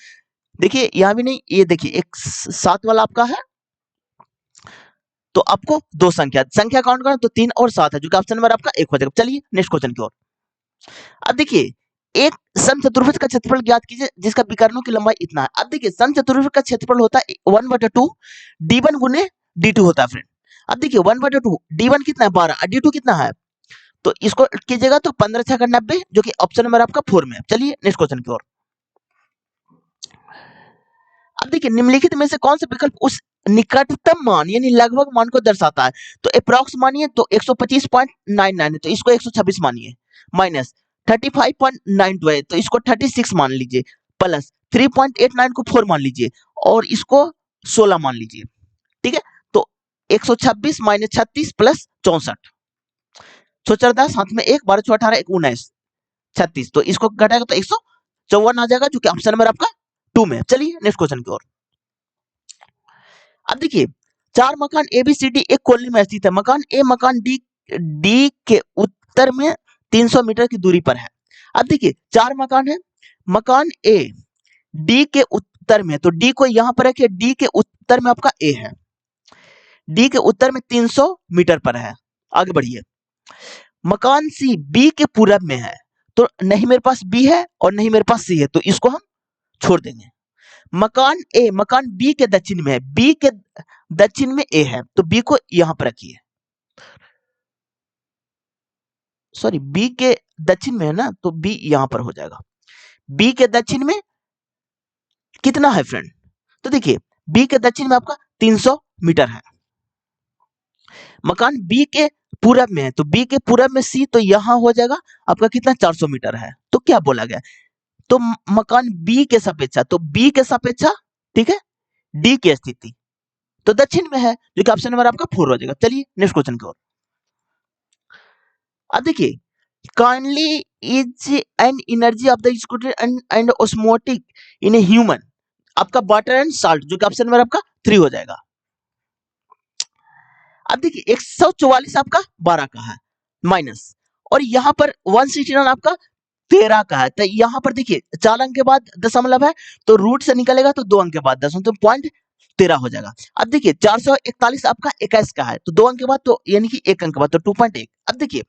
देखिए यहाँ भी नहीं, ये देखिए एक 7 वाला आपका है, तो आपको 2 संख्या काउंट करना, तो 3 और 7 है, जो कि ऑप्शन नंबर आपका 1 हो जाएगा। चलिए नेक्स्ट क्वेश्चन की ओर। अब देखिए एक समचतुर्भुज का क्षेत्रफल ज्ञात कीजिए जिसका विकर्णों की लंबाई इतना है। अब देखिए समचतुर्भुज का क्षेत्रफल होता है 1/2 d1 गुने d2 होता है फ्रेंड। अब देखिए 1/2 d1 कितना है 12 और d2 कितना है, तो इसको कीजिएगा तो 15 6 90, जो कि ऑप्शन नंबर आपका 4 में है। चलिए नेक्स्ट क्वेश्चन की ओर। अब देखिए निम्नलिखित में से कौन सा विकल्प उस निकटतम मान यानी लगभग मान को दर्शाता है। तो अप्रॉक्स मानिए तो 125.99 है, तो इसको 126 मानिए, माइनस 35.92 है, तो इसको 36 मान लीजिए, प्लस 3.89 को 4 मान लीजिए और इसको 16 मान लीजिए। ठीक है, तो 126 माइनस 36 प्लस 64, 10 हाथ में 1 12 6 18 1 19 36, तो इसको घटाएगा तो 154 आ जाएगा, जो कि ऑप्शन नंबर आपका 2 में। चलिए नेक्स्ट क्वेश्चन की ओर। अब देखिए 4 मकान ए बी सी डी एक कॉलोनी में स्थित है। मकान ए मकान डी डी के उत्तर में 300 मीटर की दूरी पर है। अब देखिए 4 मकान है, मकान ए डी के उत्तर में, तो डी को यहां पर रखिए, डी के उत्तर में आपका ए है, डी के उत्तर में 300 मीटर पर है। आगे बढ़िए, मकान सी बी के पूरब में है, तो नहीं मेरे पास बी है और नहीं मेरे पास सी है, तो इसको हम छोड़ देंगे। मकान ए मकान बी के दक्षिण में है, बी के दक्षिण में ए है, तो बी को यहां पर रखिए, सॉरी बी के दक्षिण में है ना, तो बी यहां पर हो जाएगा। बी के दक्षिण में कितना है फ्रेंड, तो देखिए बी के दक्षिण में आपका 300 मीटर है। मकान बी के पूरब में है, तो बी के पूरब में सी, तो यहां हो जाएगा आपका कितना 400 मीटर है। तो क्या बोला गया, तो मकान बी के सापेक्षा, तो बी के सापेक्षा ठीक है डी की स्थिति तो दक्षिण में है, जो कि ऑप्शन नंबर आपका 4 हो जाएगा। चलिए नेक्स्ट क्वेश्चन की ओर। अब देखिए kindly is an energy of the excluded and osmotic in a human, आपका वाटर एंड साल्ट, जो कि ऑप्शन नंबर आपका 3 हो जाएगा। अब देखिए 144 आपका 12 का है माइनस, और यहाँ पर 169 आपका 13 का है, तो यहाँ पर देखिए 4 अंक के बाद दशमलव है, तो रूट से निकलेगा तो 2 अंक के बाद दशमलव, तो पॉइंट 13 हो जाएगा। अब देखिए 441 आपका 21 का है, तो 2 अंक के बाद, तो यानी कि 1 अंक के बाद, तो 2.1। अब देखिए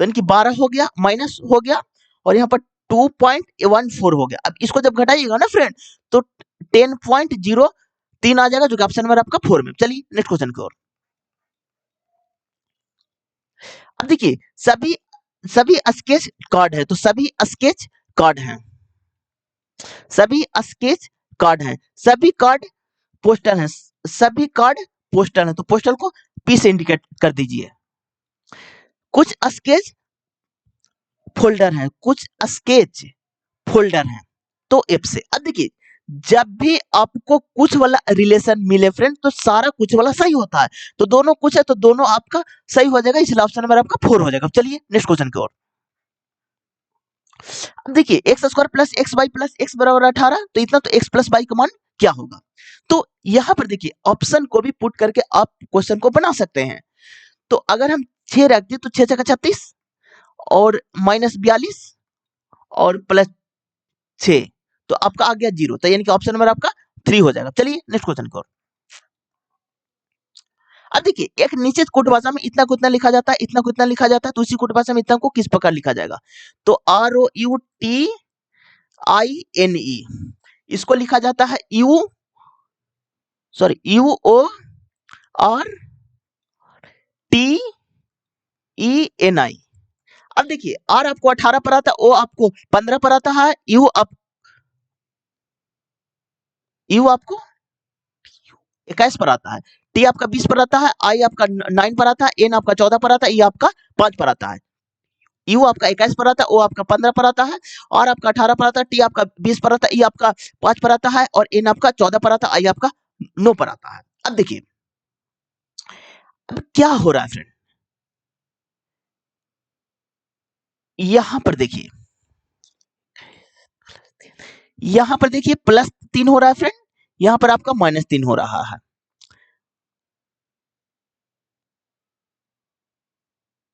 तो यानी कि 12 हो गया माइनस हो गया, और यहाँ पर 2.14 हो गया। अब इसको जब घटाइएगा ना फ्रेंड तो 10.03 आ जाएगा, जो कि ऑप्शन नंबर आपका 4 में। चलिए नेक्स्ट क्वेश्चन की ओर। अब देखिए सभी सभी स्केच कार्ड है, तो सभी स्केच कार्ड हैं, सभी स्केच कार्ड हैं, सभी कार्ड पोस्टल हैं, सभी कार्ड पोस्टल हैं, तो पोस्टल को पी से इंडिकेट कर दीजिए। कुछ स्केच फोल्डर हैं, कुछ स्केच फोल्डर हैं, तो एफ से। अब देखिए जब भी आपको कुछ वाला रिलेशन मिले फ्रेंड तो सारा कुछ वाला सही होता है, तो दोनों कुछ है तो दोनों आपका सही हो जाएगा, इसलिए ऑप्शन नंबर आपका 4 हो जाएगा। चलिए नेक्स्ट क्वेश्चन की ओर। अब देखिए x square plus x y plus x बराबर 18, तो इतना तो एक्स प्लस वाई का मान क्या होगा। तो यहां पर देखिए ऑप्शन को भी पुट करके आप क्वेश्चन को बना सकते हैं। तो अगर हम 6 रख दें तो 6 छक्का 36 और -42 और प्लस 6, तो आपका आ गया 0, तो यानी कि ऑप्शन नंबर आपका 3 हो जाएगा। चलिए नेक्स्ट क्वेश्चन की ओर। अब देखिए एक निश्चित कोट भाषा में इतना को इतना लिखा जाता है, इतना को इतना लिखा जाता है, तो उसी कोट भाषा में इतना को किस प्रकार लिखा जाएगा। तो ROUTINE इसको लिखा जाता है UORTENI। अब देखिए आर आपको 18 पर आता है, ओ आपको 15 पर आता है, यू आपको 21 पर आता है, टी आपका 20 पर आता है, आई आपका 9 पर आता है, एन आपका 14 पर आता है, ई आपका 5 पर आता है, यू आपका 21 पर आता है, ओ आपका 15 पर आता है, आर आपका 18 पर आता है, टी आपका 20 पर आता है, ई आपका 5 पर आता है और एन आपका 14 पर आता है, आई आपका 9 पर आता है। अब देखिए अब क्या हो रहा है फ्रेंड, यहां पर देखिए, यहां पर देखिए +3 हो रहा है फ्रेंड, यहां पर आपका -3 हो रहा है।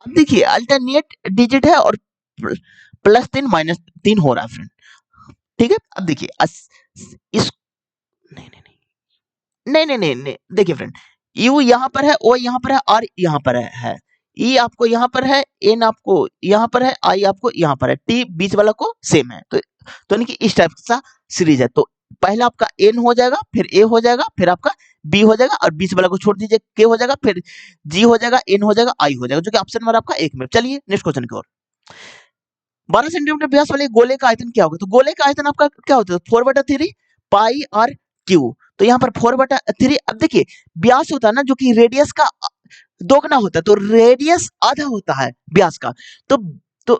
अब देखिए अल्टरनेट डिजिट है और +3 -3 हो रहा है फ्रेंड, ठीक है। अब देखिए इस नहीं नहीं नहीं नहीं नहीं नहीं देखिए फ्रेंड, यू यहाँ पर है, ओ यहाँ पर है, आर यहाँ पर है, ई आपको यहाँ पर है, एन आपको यहाँ पर है, आई आपको यहाँ पर है, टी बीच वाला को सेम है, तो यानी कि इस टाइप का सीरीज है। तो पहला आपका एन हो जाएगा, फिर ए हो जाएगा, फिर आपका बी हो जाएगा और बीच वाला को छोड़ दीजिए, के हो जाएगा, फिर जी हो जाएगा, एन हो जाएगा, आई हो जाएगा, जो कि ऑप्शन नंबर आपका 1 में। चलिए नेक्स्ट क्वेश्चन की ओर। 12 सेंटीमीटर व्यास वाले गोले का आयतन क्या होगा, तो गोले का आयतन आपका क्या होता है, 4/3 पाई आर क्यू। तो यहाँ पर 4/3। अब देखिए व्यास होता है ना जो कि रेडियस का दोगुना होता है, तो रेडियस आधा होता है व्यास का, तो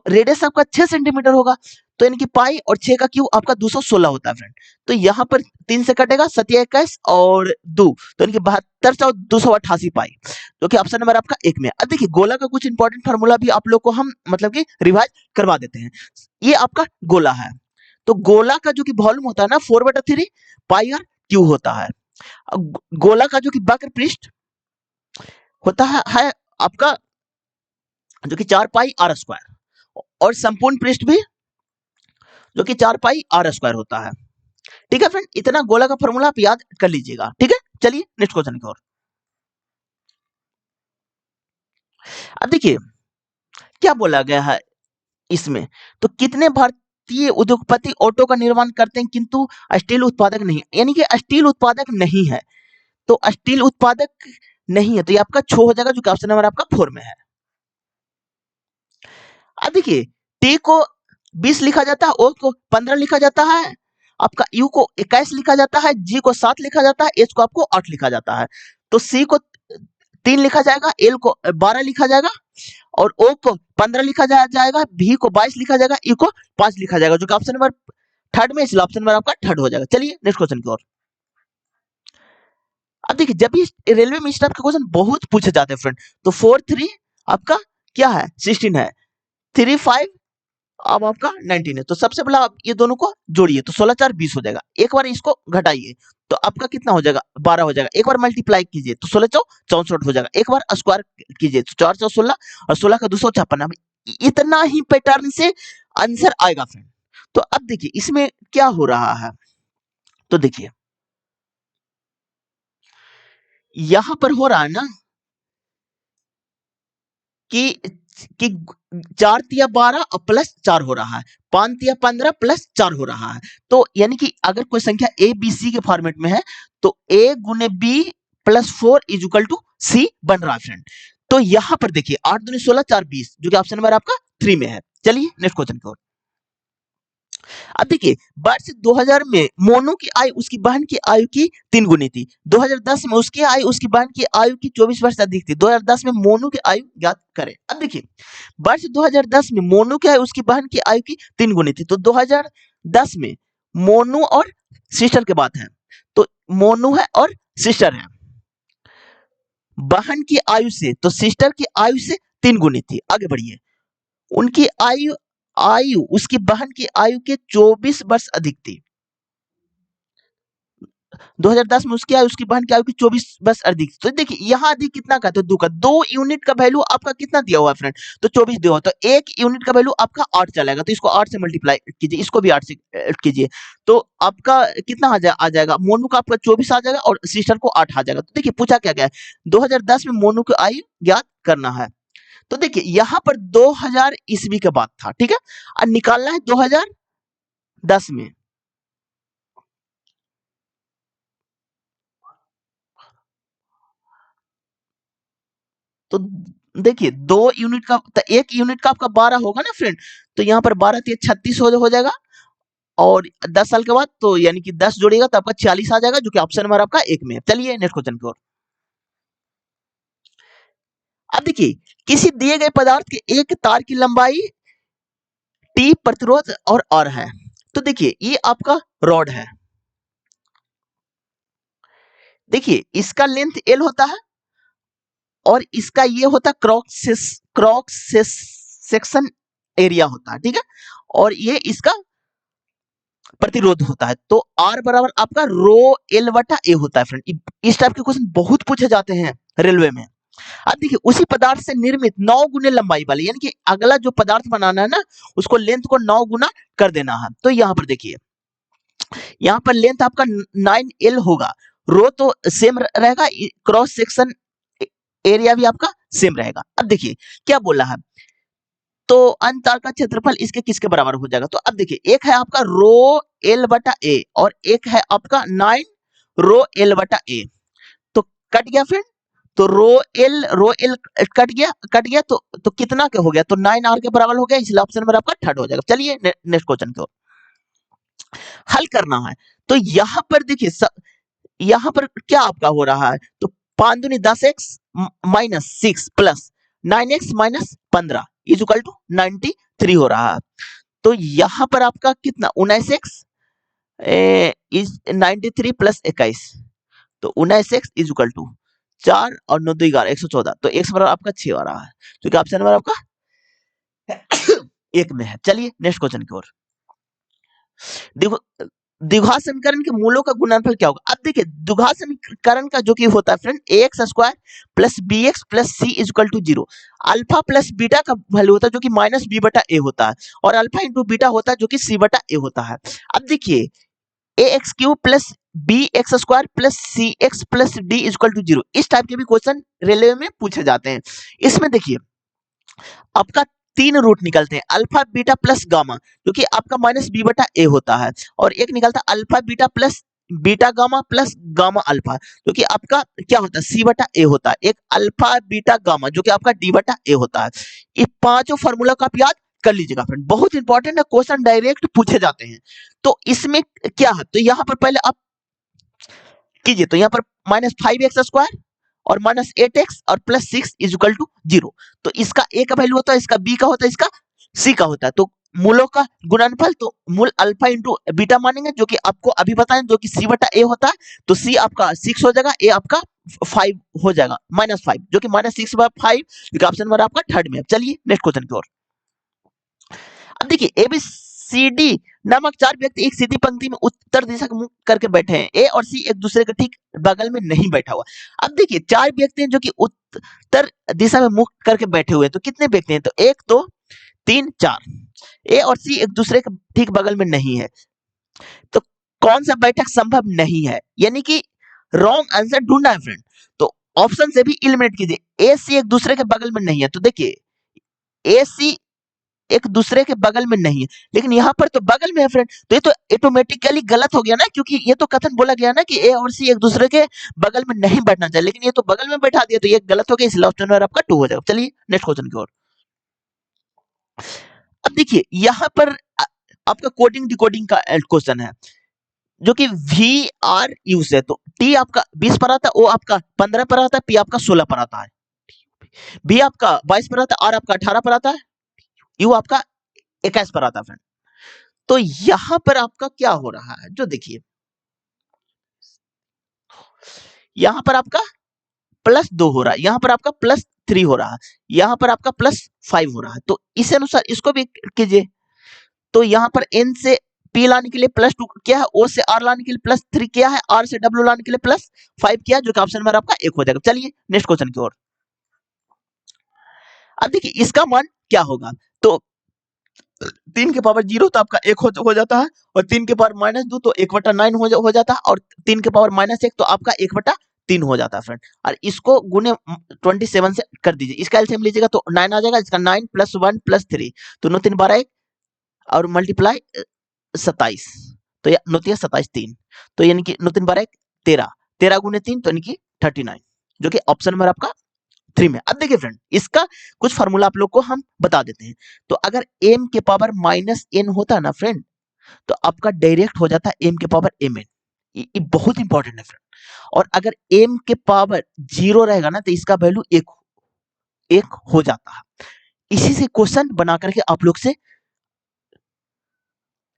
रेडियस आपका 6 सेंटीमीटर होगा, तो यानी कि पाई और 6 का क्यू आपका 216 होता है फ्रेंड। तो यहाँ पर 3 से कटेगा 7 21 और 2, तो यानी कि 72 और 288 पाई, जो कि ऑप्शन नंबर आपका 1 में। अब देखिए गोला का कुछ इंपॉर्टेंट फार्मूला भी आप लोग को हम मतलब कि रिवाइज करवा देते हैं। ये आपका गोला है, तो गोला का जो कि वॉल्यूम होता है ना 4/3 पाई आर क्यू होता है। गोला का जो कि वक्र पृष्ठ होता है आपका जो कि 4 पाई आर स्क्वायर, और संपूर्ण पृष्ठ भी जो कि 4 पाई आर स्क्वायर होता है। ठीक है फ्रेंड, इतना गोला का फॉर्मूला आप याद कर लीजिएगा। ठीक है, चलिए नेक्स्ट क्वेश्चन की ओर। अब देखिए क्या बोला गया है इसमें, तो कितने भारतीय उद्योगपति ऑटो का निर्माण करते हैं किंतु स्टील उत्पादक नहीं, यानी कि स्टील उत्पादक नहीं है, तो स्टील उत्पादक नहीं है, तो ये आपका 6 हो जाएगा, जो कि ऑप्शन नंबर आपका 4 में है। अब देखिए टी को 20 लिखा जाता है, ओ को 15 लिखा जाता है, आपका यू को 21 लिखा जाता है, जी को 7 लिखा जाता है, एच को आपको 8 लिखा जाता है, तो सी को 3 लिखा जाएगा, एल को 12 लिखा जाएगा और ओ को 15 लिखा जाएगा, भी को 22 लिखा जाएगा, ई को 5 लिखा जाएगा, जो कि ऑप्शन नंबर थर्ड में, इसलिए ऑप्शन नंबर आपका थर्ड हो जाएगा। चलिए नेक्स्ट क्वेश्चन की ओर। अब देखिए जब भी रेलवे में इस टाइप के क्वेश्चन बहुत पूछे जाते हैं फ्रेंड, तो 4 3 आपका क्या है 16 है, 3 5 अब आपका 19 है, तो सबसे पहले आप ये दोनों को जोड़िए, तो 16 4 20 हो जाएगा, एक बार इसको घटाइए तो आपका कितना हो जाएगा 12 हो जाएगा, एक बार मल्टीप्लाई कीजिए तो 16 चौ 64 हो जाएगा, एक बार स्क्वायर कीजिए तो 4 चौ 16 और 16 का 256, इतना ही पैटर्न से आंसर आएगा फ्रेंड। तो अब देखिए इसमें क्या हो रहा है, तो देखिए यहां पर हो रहा है ना कि कि 4 तिया 12 और प्लस 4 हो रहा है, 5 तिया 15 प्लस 4 हो रहा है। तो यानी कि अगर कोई संख्या ए बी सी के फॉर्मेट में है तो ए गुने B plus 4 is equal to C बन रहा है फ्रेंड। तो यहां पर देखिए 8 दूनी 16 4 20 जो कि ऑप्शन नंबर आपका 3 में है। चलिए नेक्स्ट क्वेश्चन की ओर। अब देखिए वर्ष 2000 में मोनू की आयु उसकी बहन की आयु की 3 गुनी थी। 2010 में उसकी आयु उसकी बहन की आयु की 24 वर्ष अधिक थी। 2010 में मोनू की आयु ज्ञात करें। अब देखिए वर्ष 2010 में मोनू की आयु उसकी बहन की आयु की 3 गुनी थी। तो 2010 में मोनू और सिस्टर के बात है, तो मोनू है और सिस्टर है। बहन की आयु से तो सिस्टर की आयु से 3 गुनी थी। आगे बढ़िए, उनकी आयु आयु उसकी बहन की आयु के 24 वर्ष अधिक थी। 2010 में उसकी आयु उसकी बहन की आयु की 24 वर्ष अधिक। तो देखिए यहाँ अधिक कितना का, तो 2 का, 2 यूनिट का वैल्यू आपका कितना दिया हुआ है फ्रेंड, तो 24 दिया हुआ, तो 1 यूनिट का वैल्यू आपका 8 चलेगा, तो इसको 8 से मल्टीप्लाई कीजिए, इसको भी 8 से कीजिए, तो आपका कितना आ जाएगा, मोनू का आपका 24 आ जाएगा और सिस्टर को 8 आ जाएगा। तो देखिए पूछा क्या गया है, 2010 में मोनू की आयु ज्ञात करना है। तो देखिए यहाँ पर 2000 ईस्वी के बाद था, ठीक है, और निकालना है 2010 में। तो देखिए 2 यूनिट का, तो 1 यूनिट का आपका 12 होगा ना फ्रेंड, तो यहाँ पर 12 तो 36 हो जाएगा, और 10 साल के बाद तो यानी कि 10 जोड़िएगा तो आपका 46 आ जाएगा, जो कि ऑप्शन नंबर आपका 1 में है। चलिए नेक्स्ट क्वेश्चन की ओर। अब देखिए किसी दिए गए पदार्थ के एक तार की लंबाई टी प्रतिरोध और आर है। तो देखिए ये आपका रॉड है, देखिए इसका लेंथ एल होता है और इसका ये होता है क्रॉस सेक्शन एरिया होता है, ठीक है, और ये इसका प्रतिरोध होता है। तो आर बराबर आपका रो एल बटा ए होता है फ्रेंड। इस टाइप के क्वेश्चन बहुत पूछे जाते हैं रेलवे में। अब देखिए उसी पदार्थ से निर्मित 9 गुने लंबाई वाले, यानी कि अगला जो पदार्थ बनाना है ना उसको लेंथ को 9 गुना कर देना है। तो यहाँ पर देखिए यहाँ पर लेंथ आपका 9L होगा, रो तो सेम रहेगा, क्रॉस सेक्शन एरिया भी आपका सेम रहेगा। अब देखिए क्या बोला है, तो अंतर का क्षेत्रफल इसके किसके बराबर हो जाएगा। तो अब देखिए एक है आपका रो एल बटा ए और एक है आपका 9 रो एल बटा ए, तो कट गया फ्रेंड, तो रो एल कट गया तो कितना के हो गया, तो 9 आर के बराबर हो गया, इसलिए ऑप्शन नंबर आपका थर्ड हो जाएगा। चलिए नेक्स्ट क्वेश्चन को हल करना है। तो यहाँ पर देखिए यहाँ पर क्या आपका हो रहा है, तो 5 दूनी 10x minus 6 plus 9x minus 15 is equal to 93 हो रहा है। तो यहाँ पर आपका कितना 19x इज 93 प्लस 21, तो 19x इज इक्वल टू 4 और 9 2 11 114, तो x बराबर आपका 6 आ रहा है, क्योंकि ऑप्शन नंबर आपका 1 में है। चलिए नेक्स्ट क्वेश्चन की ओर। देखो द्विघात समीकरण के मूलों का गुणनफल क्या होगा। अब देखिए द्विघात समीकरण का जो कि होता है friend ax square plus bx plus c is equal to 0, alpha plus beta का वैल्यू होता है जो कि माइनस b बटा a होता है, और अल्फा इंटू बीटा होता है जो कि c बटा a होता है। अब देखिए ax cube plus bx square plus cx plus d is equal to 0, इस टाइप के भी क्वेश्चन रेलवे में पूछे जाते हैं। इसमें देखिए आपका 3 रूट निकलते हैं, अल्फा बीटा प्लस गामा, जो कि आपका माइनस बी बटा ए होता है, और एक निकलता है alpha beta plus beta gamma plus gamma alpha, जो कि आपका क्या होता है सी बटा ए होता है, एक अल्फा बीटा गामा जो कि आपका डी बटा ए होता है। ये पांचों फार्मूला का आप याद कर लीजिएगा फ्रेंड, बहुत इंपॉर्टेंट है, क्वेश्चन डायरेक्ट पूछे जाते हैं। तो इसमें क्या है, तो यहाँ पर पहले आप कीजिए, तो यहाँ पर माइनस 5x स्क्वायर और माइनस 8x और प्लस 6 इज इक्वल टू 0, तो इसका a का वैल्यू होता है, इसका b का होता है, इसका c का होता है। तो मूलों का गुणनफल, तो मूल अल्फा इंटू बीटा मानेंगे, जो कि आपको अभी बताएं, जो कि c बटा a होता है, तो c आपका 6 हो जाएगा, a आपका 5 हो जाएगा, -5, जो कि -6 बाय 5, क्योंकि ऑप्शन नंबर आपका थर्ड में है। चलिए नेक्स्ट क्वेश्चन की ओर। अब देखिए ABCD नामक 4 व्यक्ति एक सीधी पंक्ति में उत्तर दिशा का मुख करके बैठे हैं, ए और सी एक दूसरे के ठीक बगल में नहीं बैठा हुआ। अब देखिए 4 व्यक्ति हैं जो कि उत्तर दिशा में मुख करके बैठे हुए हैं, तो कितने व्यक्ति हैं, तो 1 2 3 4, ए और सी एक दूसरे के ठीक बगल में नहीं है, तो कौन सा बैठक संभव नहीं है, यानी कि रॉन्ग आंसर ढूंढना है फ्रेंड। तो ऑप्शन से भी एलिमिनेट कीजिए, ए सी एक दूसरे के बगल में नहीं है, तो देखिए ए सी एक दूसरे के बगल में नहीं है, लेकिन यहाँ पर तो बगल में है फ्रेंड, तो ये तो ऑटोमेटिकली गलत हो गया ना, क्योंकि ये तो कथन बोला गया ना कि ए और सी एक दूसरे के बगल में नहीं बैठना चाहिए, लेकिन ये तो बगल में बैठा दिया, तो ये गलत हो गया, इसलिए ऑप्शन नंबर आपका 2 हो जाएगा। चलिए नेक्स्ट क्वेश्चन की ओर। अब देखिए यहाँ पर आपका कोडिंग डिकोडिंग का क्वेश्चन है, जो कि वी आर यू से, तो टी आपका 20 पर आता है, ओ आपका 15 पर आता है, पी आपका 16 पर आता है, बी आपका 22 पर आता है, आर आपका 18 पर आता है, यू आपका 21 पर आता है फ्रेंड। तो यहां पर आपका क्या हो रहा है, जो देखिए यहां पर आपका +2 हो रहा है, यहां पर आपका +3 हो रहा है, यहां पर आपका +5 हो रहा है, तो इस अनुसार इसको भी कीजिए। तो यहां पर n से p लाने के लिए +2 क्या है, o से r लाने के लिए +3 क्या है, r से w लाने के लिए +5 क्या है, जो कि ऑप्शन नंबर आपका 1 हो जाएगा। चलिए नेक्स्ट क्वेश्चन की ओर। अब देखिए इसका मान क्या होगा, तो 3 के पावर 0 तो आपका 1 हो जाता है, और 3 के पावर -2 तो 1/9 हो जाता है, और 3 के पावर -1 तो आपका 1/3 हो जाता है फ्रेंड। और इसको गुने 27 से कर दीजिए, इसका एलसीएम लीजिएगा तो 9 आ जाएगा, इसका 9 + 1 + 3 तो 9 3 12 1 और मल्टीप्लाई 27, तो 9 3 27 3, तो यानी कि 9 3 12 1 13, 13 गुने 3 तो यानी कि 39, जो कि ऑप्शन नंबर आपका 3 में। अब देखिए फ्रेंड इसका कुछ फार्मूला आप लोग को हम बता देते हैं। तो अगर m के पावर -n होता है ना फ्रेंड, तो आपका डायरेक्ट हो जाता है m के पावर mn, ये बहुत इंपॉर्टेंट है फ्रेंड। और अगर m के पावर 0 रहेगा ना, तो इसका वैल्यू 1 हो जाता है। इसी से क्वेश्चन बना करके आप लोग से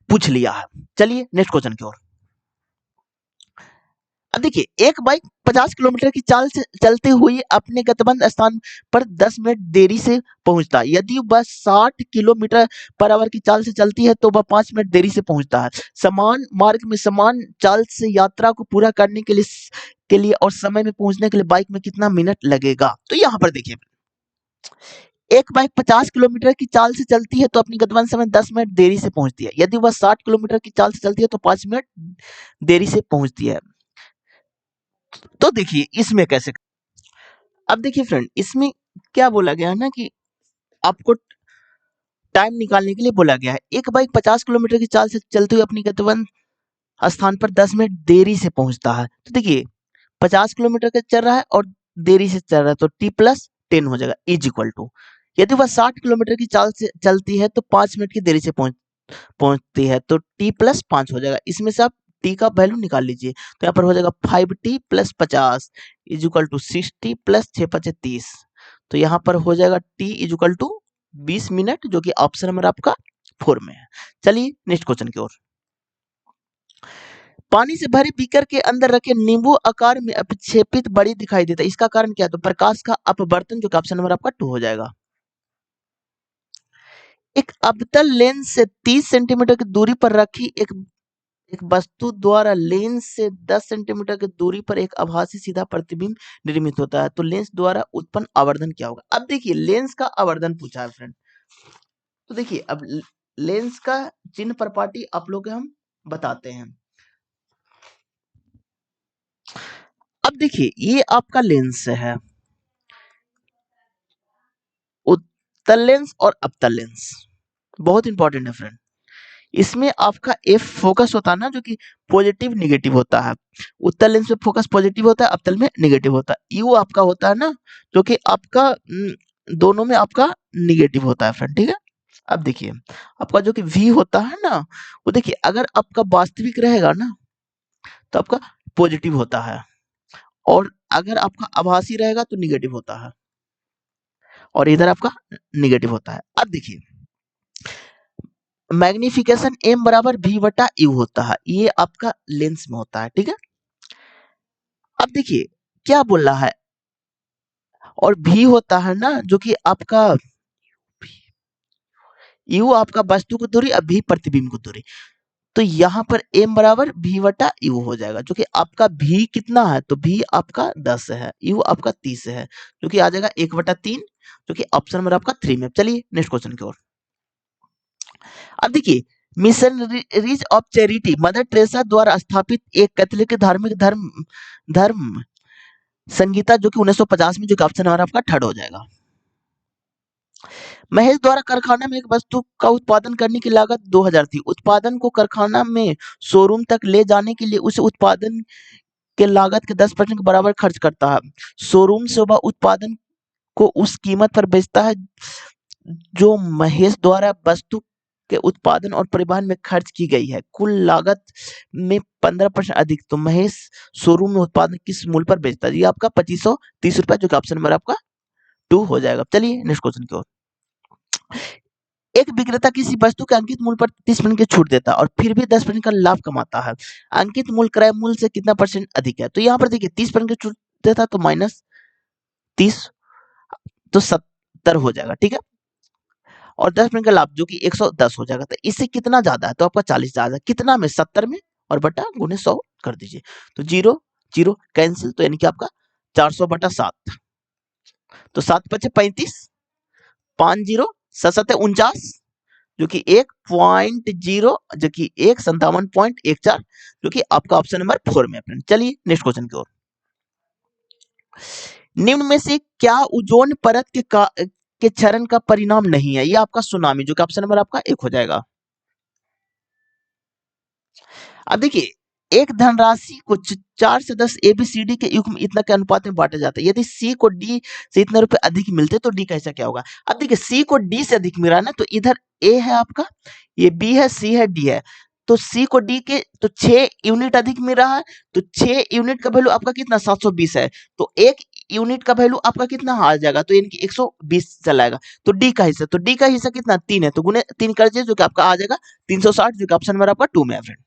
पूछ लिया है। चलिए नेक्स्ट क्वेश्चन की ओर। अब देखिए एक बाइक 50 किलोमीटर की चाल से चलते हुए अपने गंतव्य स्थान पर 10 मिनट देरी से पहुंचता है। यदि वह 60 किलोमीटर पर आवर की चाल से चलती है तो वह 5 मिनट देरी से पहुंचता है। समान मार्ग में समान चाल से यात्रा को पूरा करने के लिए और समय में पहुंचने के लिए बाइक में कितना मिनट लगेगा। तो यहाँ पर देखिए एक बाइक 50 किलोमीटर की चाल से चलती है तो अपनी गंतव्य समय 10 मिनट देरी से पहुंचती है। यदि वह 60 किलोमीटर की चाल से चलती है तो 5 मिनट देरी से पहुंचती है। तो देखिए इसमें कैसे, अब देखिए फ्रेंड इसमें क्या बोला गया है ना कि आपको टाइम निकालने के लिए बोला गया है। एक बाइक 50 किलोमीटर की चाल से चलते हुए अपनी गंतव्य स्थान पर 10 मिनट देरी से पहुंचता है। तो देखिए 50 किलोमीटर का चल रहा है और देरी से चल रहा है, तो t + 10 हो जाएगा इज इक्वल टू, यदि वह 60 किलोमीटर की चाल से चलती है तो 5 मिनट की देरी से पहुंचती है, तो t + 5 हो जाएगा। इसमें से आप t का वैल्यू निकाल लीजिए, तो यहाँ पर हो जाएगा 5t + 50 इज इक्वल टू 60 + 6 × 5 = 30, तो यहाँ पर हो जाएगा t is equal to 20 minute, जो कि ऑप्शन नंबर आपका 4 में है। चलिए नेक्स्ट क्वेश्चन की ओर। पानी से भरे बीकर के अंदर रखे नींबू आकार में अपक्षेपित बड़ी दिखाई देता है, इसका कारण क्या है, तो प्रकाश का अपवर्तन, जो कि ऑप्शन नंबर आपका 2 हो जाएगा। एक अवतल लेंस से 30 सेंटीमीटर की दूरी पर रखी एक वस्तु द्वारा लेंस से 10 सेंटीमीटर की दूरी पर एक आभासी सीधा प्रतिबिंब निर्मित होता है, तो लेंस द्वारा उत्पन्न आवर्धन क्या होगा। अब देखिए लेंस का आवर्धन पूछा है फ्रेंड, तो देखिए अब लेंस का चिन्ह प्रॉपर्टी आप लोग हम बताते हैं। अब देखिए ये आपका लेंस है, उत्तल लेंस और अवतल लेंस, बहुत इंपॉर्टेंट है फ्रेंड। इसमें आपका एफ फोकस होता है ना, जो कि पॉजिटिव निगेटिव होता है। उत्तल लेंस में फोकस पॉजिटिव होता है, अवतल में निगेटिव होता है। यू आपका होता है ना, जो कि आपका दोनों में आपका निगेटिव होता है फ्रेंड, ठीक है। अब देखिए आपका जो कि वी होता है ना, वो देखिए अगर आपका वास्तविक रहेगा ना तो आपका पॉजिटिव होता है, और अगर आपका आभासी रहेगा तो निगेटिव होता है, और इधर आपका निगेटिव होता है। अब देखिए मैग्निफिकेशन m बराबर v/u होता है, ये आपका लेंस में होता है, ठीक है। अब देखिए क्या बोल रहा है, और v होता है ना जो कि आपका u आपका वस्तु की दूरी और v प्रतिबिंब की दूरी, तो यहाँ पर m बराबर v/u हो जाएगा, जो कि आपका v कितना है, तो v आपका 10 है, u आपका 30 है, जो कि आ जाएगा 1/3, जो कि ऑप्शन नंबर आपका 3 में। चलिए नेक्स्ट क्वेश्चन की ओर। अब देखिए missionaries of charity mother Teresa द्वारा स्थापित एक कैथोलिक धार्मिक धर्म संगीता, जो कि 1950 में, जो कि ऑप्शन नंबर आपका 3rd हो जाएगा। महेश द्वारा कारखाना में एक वस्तु का उत्पादन करने की लागत 2000 थी। उत्पादन को कारखाना में शोरूम तक ले जाने के लिए उसे उत्पादन के लागत के 10% के बराबर खर्च करता है। शोरूम से वह उत्पादन को उस कीमत पर बेचता है जो महेश द्वारा वस्तु के उत्पादन और परिवहन में खर्च की गई है। कुल लागत में 15% अधिक। तो महेश शोरूम में उत्पादन किस मूल्य पर बेचता है? ये आपका 2530 रुपए, जो कि ऑप्शन नंबर आपका 2 हो जाएगा। चलिए नेक्स्ट क्वेश्चन की ओर। एक विक्रेता किसी वस्तु के अंकित मूल्य पर 30% की छूट देता है और फिर भी 10% का लाभ कमाता है। अंकित मूल्य क्रय मूल्य से कितना परसेंट अधिक है? तो यहाँ पर देखिए 30% की छूट देता है तो माइनस 30, तो 70 हो जाएगा, ठीक है। और 10% का लाभ जो कि 110 हो जाएगा। तो इससे कितना ज्यादा है? तो आपका 40 ज्यादा। कितना में? 70 में, और बटा गुने 100 कर दीजिए। तो 0 0 कैंसिल, तो यानी कि आपका 400/7। तो 7 पचे 35, 5 0 7 49, जो कि 1.0, जो कि 57.14, जो कि आपका ऑप्शन नंबर 4 में है। चलिए नेक्स्ट क्वेश्चन की ओर। निम्न में से क्या ओजोन परत के क्षरण का परिणाम नहीं है? ये आपका सुनामी, जो कि ऑप्शन नंबर आपका 1 हो जाएगा। अब देखिए, एक धनराशि को 4 से 10 ABCD के युग्म इतना के अनुपात में बांटा जाता है। यदि C को D से इतने रुपए अधिक मिलते तो D का हिस्सा क्या होगा? अब देखिए, C को D से अधिक मिला ना, तो इधर A है आपका, ये B है, C है, D है। तो C को D के तो 6 यूनिट अधिक मिल रहा है, तो 6 यूनिट का वैल्यू आपका कितना? 720 है। तो 1 यूनिट का वैल्यू आपका कितना आ जाएगा? तो यानी कि 120 चला आएगा। तो D का हिस्सा, तो D का हिस्सा कितना? 3 है, तो गुने 3 कर दीजिए, जो कि आपका आ जाएगा 360, जो कि ऑप्शन नंबर आपका 2 में है फ्रेंड।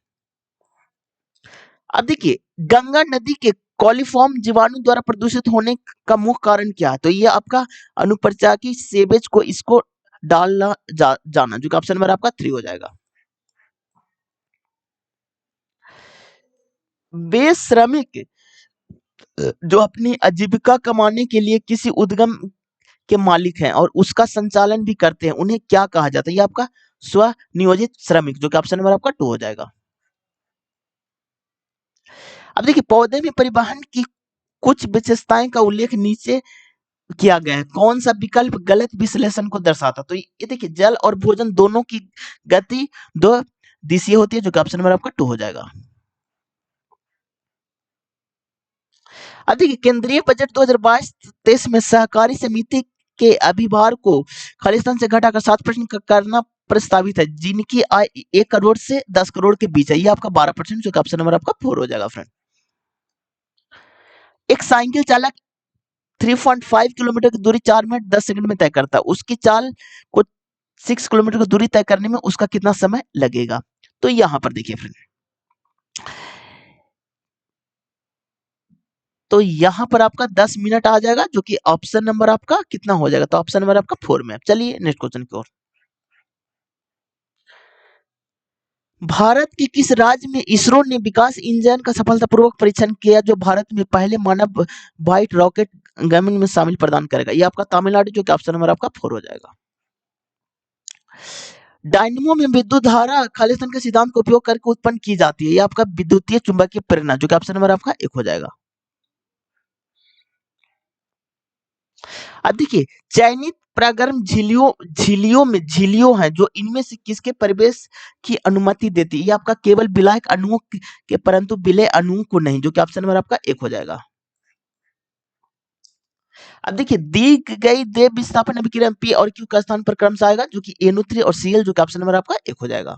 अब देखिए, गंगा नदी के कॉलीफॉर्म जीवाणु द्वारा प्रदूषित होने का मुख्य कारण क्या है? तो ये आपका अनुपरिचायकी सेवेज को इसको डालना जाना, जो कि ऑप्शन नंबर आपका 3 हो जाएगा। वे श्रमिक जो अपनी आजीविका कमाने के लिए किसी उद्यम के मालिक हैं और उसका संचालन भी करते हैं, उन्हें क्या कहा जाता है? ये आपका स्वनियोजित श्रमिक, जो कि ऑप्शन नंबर आपका 2 हो जाएगा। अब देखिए, पौधे में परिवहन की कुछ विशेषताएं का उल्लेख नीचे किया गया है। कौन सा विकल्प गलत विश्लेषण को दर्शाता? तो ये देखिए, जल और भोजन दोनों की गति दो दिशीय होती है, जो कि ऑप्शन नंबर आपका 2 हो जाएगा। अब देखिए, केंद्रीय बजट 2022-23 में सहकारी समिति के अभिभार को खालिस्तान से घटाकर 7% करना प्रस्तावित है, जिनकी आय 1 करोड़ से 10 करोड़ के बीच है। ये आपका 12%, जो कि ऑप्शन नंबर आपका 4 हो जाएगा फ्रेंड। एक साइकिल चालक 3.5 किलोमीटर की दूरी 4 मिनट 10 सेकंड में तय करता है। उसकी चाल को 6 किलोमीटर की दूरी तय करने में उसका कितना समय लगेगा? तो यहां पर देखिए फ्रेंड, तो यहां पर आपका 10 मिनट आ जाएगा, जो कि ऑप्शन नंबर आपका कितना हो जाएगा? तो ऑप्शन नंबर आपका 4 में। चलिए नेक्स्ट क्वेश्चन की ओर। भारत के किस राज्य में इसरो ने विकास इंजन का सफलतापूर्वक परीक्षण किया, जो भारत में पहले मानव वाहित रॉकेट गमन में शामिल प्रदान करेगा? ये आपका तमिलनाडु, जो कि ऑप्शन नंबर आपका 4 हो जाएगा। डायनेमो में विद्युत धारा खालिस्तान के सिद्धांत का उपयोग करके उत्पन्न की जाती है। ये आपका विद्युतीय चुंबकीय प्रेरणा, जो कि ऑप्शन नंबर आपका 1 हो जाएगा। अब देखिए, चयनित प्रागर्म झिल्लियों हैं जो इनमें से किसके प्रवेश की अनुमति देती है? ये आपका केवल विलायक अणुओं के, परंतु विलेय अणुओं को नहीं, जो कि ऑप्शन नंबर आपका 1 हो जाएगा। अब देखिए, दी गई दे विस्थापन अभिक्रिया पी और क्यू का स्थान पर क्रमशः आएगा, जो कि NO3 और Cl, जो कि ऑप्शन नंबर आपका 1 हो जाएगा।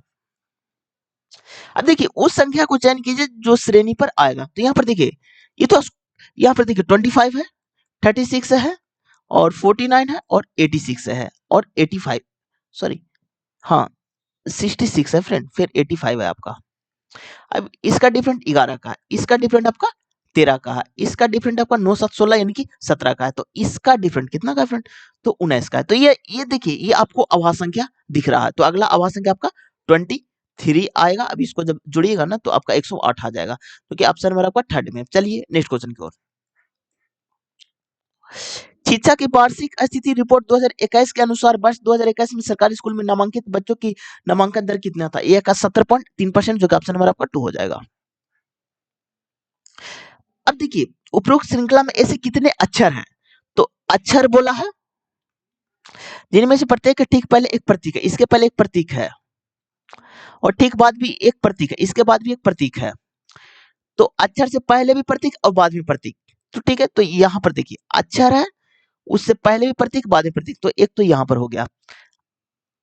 अब देखिए, उस संख्या को चयन कीजिए जो श्रेणी पर आएगा। तो यहाँ पर देखिए, ये तो यहाँ पर देखिए 25 है, 36 है, और 49 है, और 86 है, और 85, सॉरी, हाँ 66 है फ्रेंड, फिर 85 है आपका। अब इसका डिफरेंट 11 का है, इसका डिफरेंट आपका 13 का है, इसका डिफरेंट आपका 9 7 16 यानी कि 17 का है। तो इसका डिफरेंट कितना का फ्रेंड? तो 19 का है। तो ये देखिए, ये आपको आभास संख्या दिख रहा है। तो अगला आभास संख्या आपका 23 आएगा। अब इसको जब जुड़िएगा ना, तो आपका 108 आ जाएगा, क्योंकि ऑप्शन नंबर आपका 3rd में। चलिए नेक्स्ट क्वेश्चन की ओर। शिक्षा की वार्षिक स्थिति रिपोर्ट 2021 के अनुसार वर्ष 2021 में सरकारी स्कूल में नामांकित बच्चों की नामांकन दर कितना था? ये का 70.3%, जो कि ऑप्शन नंबर आपका 2 हो जाएगा। अब देखिए, उपरोक्त श्रृंखला में ऐसे कितने अक्षर हैं? तो अक्षर बोला है, जिनमें से प्रत्येक के ठीक पहले एक प्रतीक है, इसके पहले एक प्रतीक है, और ठीक बाद भी एक प्रतीक है, इसके बाद भी एक प्रतीक है। तो अक्षर से पहले भी प्रतीक और बाद में प्रतीक। तो ठीक है, तो यहाँ पर देखिए अक्षर है, उससे पहले भी प्रतीक, बाद में प्रतीक, तो एक तो यहाँ पर हो गया।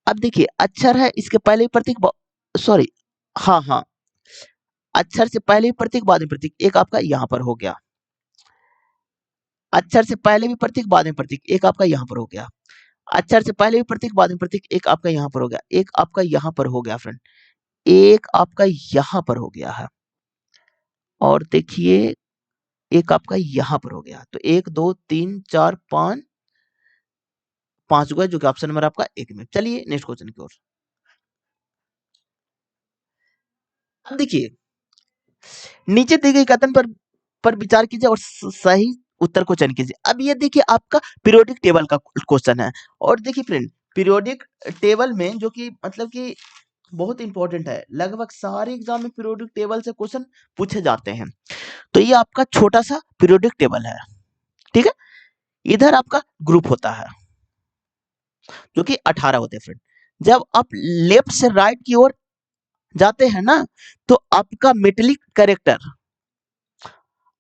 अब देखिए अक्षर है, इसके पहले भी प्रतीक, सॉरी, हाँ हाँ, अक्षर से पहले भी प्रतीक, बाद में प्रतीक, एक आपका यहाँ पर हो गया। अक्षर से पहले भी प्रतीक, बाद में प्रतीक, एक आपका यहाँ पर हो गया। अक्षर से पहले भी प्रतीक, बाद में प्रतीक, एक आपका यहाँ पर हो गया, एक आपका यहाँ पर हो गया फ्रेंड, एक आपका यहाँ पर हो गया है, और देखिए एक आपका यहाँ पर हो गया। तो 1 2 3 4 5 5 हुआ, जो कि ऑप्शन नंबर आपका एक में। चलिए नेक्स्ट क्वेश्चन की ओर। अब देखिए नीचे दी गई कथन पर विचार कीजिए और सही उत्तर को चयन कीजिए। अब ये देखिए आपका पीरियोडिक टेबल का क्वेश्चन है, और देखिए फ्रेंड पीरियोडिक टेबल में जो कि मतलब कि बहुत इंपॉर्टेंट है, लगभग सारे एग्जाम में पीरियोडिक टेबल से क्वेश्चन पूछे जाते हैं। तो ये आपका छोटा सा पीरियोडिक टेबल है, ठीक है। इधर आपका ग्रुप होता है जो कि 18 होते हैं फ्रेंड। जब आप लेफ्ट से राइट की ओर जाते हैं ना, तो आपका मेटेलिक कैरेक्टर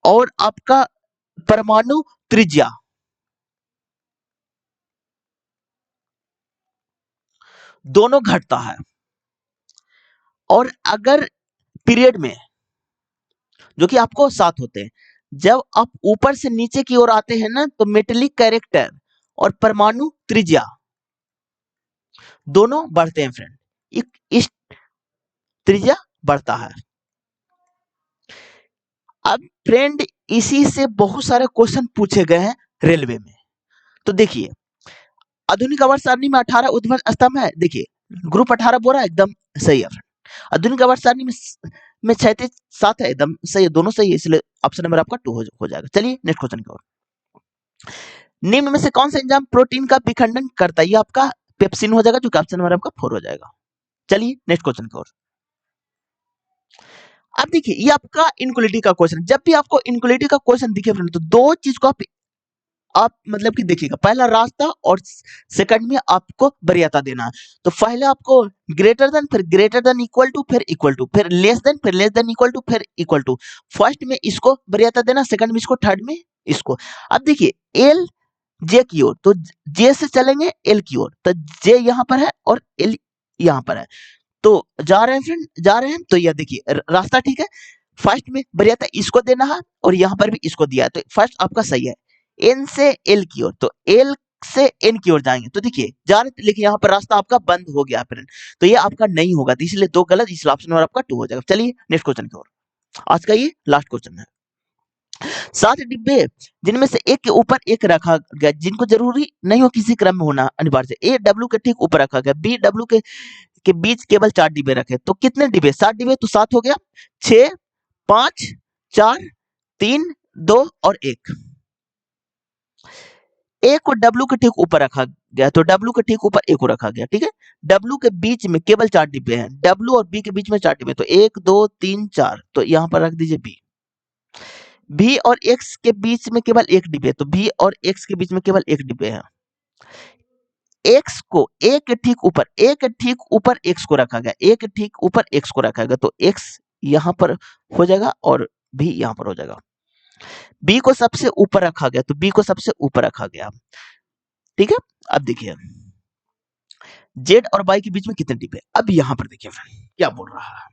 और आपका परमाणु त्रिज्या दोनों घटता है। और अगर पीरियड में जो कि आपको 7 होते हैं, जब आप ऊपर से नीचे की ओर आते हैं ना, तो मेटेलिक कैरेक्टर और परमाणु त्रिज्या दोनों बढ़ते हैं फ्रेंड। इस त्रिज्या बढ़ता है। अब फ्रेंड इसी से बहुत सारे क्वेश्चन पूछे गए हैं रेलवे में। तो देखिए आधुनिक आवर्त सारणी में 18 ऊर्ध्वाधर स्तंभ है। देखिए ग्रुप 18 बोल रहा है, एकदम सही है फ्रेंड। आधुनिक आवर्त सारणी में क्षैतिज 7 है, एकदम सही है, दोनों सही है, इसलिए ऑप्शन नंबर आपका 2 हो जाएगा। चलिए नेक्स्ट क्वेश्चन की ओर। निम्न में से कौन सा एंजाइम प्रोटीन का विखंडन करता है? ये आपका पेप्सिन हो जाएगा, जो कि ऑप्शन नंबर आपका 4 हो जाएगा। चलिए नेक्स्ट क्वेश्चन की ओर। अब देखिए ये आपका इनक्वलिटी का क्वेश्चन। जब भी आपको इनक्वलिटी का क्वेश्चन दिखे फ्रेंड, तो दो चीज को आप मतलब कि देखिएगा, पहला रास्ता और सेकंड में आपको वरीयता देना है। तो पहले आपको ग्रेटर देन, फिर ग्रेटर देन इक्वल टू, फिर इक्वल टू, फिर लेस देन, फिर लेस देन इक्वल टू, फिर इक्वल टू। फर्स्ट में इसको वरीयता देना, सेकंड में इसको, थर्ड में इसको। अब देखिए एल जे की ओर, तो जे से चलेंगे एल की ओर, तो जे यहाँ पर है और एल यहाँ पर है, तो जा रहे हैं फ्रेंड, जा रहे हैं। तो यह देखिए रास्ता ठीक है, फर्स्ट में वरीयता इसको देना है और यहाँ पर भी इसको दिया है, तो फर्स्ट आपका सही है। एन से एल की ओर, तो एल से एन की ओर जाएंगे, तो देखिए जा रहे, लेकिन यहाँ पर रास्ता आपका बंद हो गया फ्रेंड, तो ये आपका नहीं होगा, तो इसलिए 2 गलत, इसलिए ऑप्शन नंबर आपका 2 हो जाएगा। चलिए नेक्स्ट क्वेश्चन की ओर। आज का ये लास्ट क्वेश्चन है। 7 डिब्बे जिनमें से एक के ऊपर एक रखा गया, जिनको जरूरी नहीं हो किसी क्रम में होना अनिवार्य से। ए डब्ल्यू के ठीक ऊपर रखा गया, बी डब्ल्यू के बीच केवल 4 डिब्बे रखे, तो कितने डिब्बे? 7 डिब्बे, तो 7 हो गया, 6 5 4 3 2 और 1। ए को डब्ल्यू के ठीक ऊपर रखा गया, तो डब्ल्यू के ठीक ऊपर ए को रखा गया, ठीक है। डब्ल्यू के बीच में केवल 4 डिब्बे हैं, डब्ल्यू और बी के बीच में 4 डिब्बे, तो 1 2 3 4, तो यहां पर रख दीजिए बी। बी और एक्स के बीच में केवल 1 डिब्बे, तो बी और एक्स के बीच में केवल 1 डिब्बे है। एक्स को ए के ठीक ऊपर, ए के ठीक ऊपर एक्स को रखा गया, ए के ठीक ऊपर एक्स को रखा गया, तो एक्स यहां पर हो जाएगा और भी यहां पर हो जाएगा। बी को सबसे ऊपर रखा गया, तो बी को सबसे ऊपर रखा गया, ठीक है। अब देखिए जेड और वाई के बीच में कितने डिब्बे? अब यहां पर देखिए फ्रेंड क्या बोल रहा है।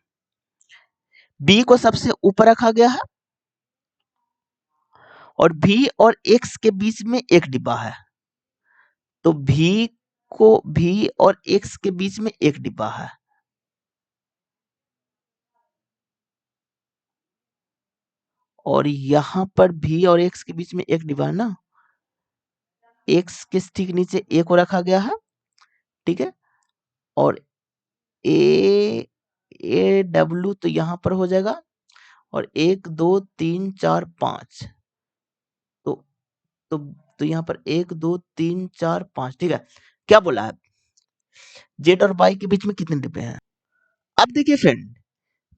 बी को सबसे ऊपर रखा गया है और भी और एक्स के बीच में एक डिब्बा है, तो भी और एक्स के बीच में एक डिब्बा है, और यहां पर भी और एक्स के बीच में एक डिब्बा है ना। एक्स के ठीक नीचे ए को रखा गया है, ठीक है, और ए ए डब्ल्यू तो यहां पर हो जाएगा, और 1 2 3 4 5, तो तो तो यहाँ पर 1 2 3 4 5, ठीक है। क्या बोला है? जेड और वाई के बीच में कितने डिब्बे हैं? अब देखिए फ्रेंड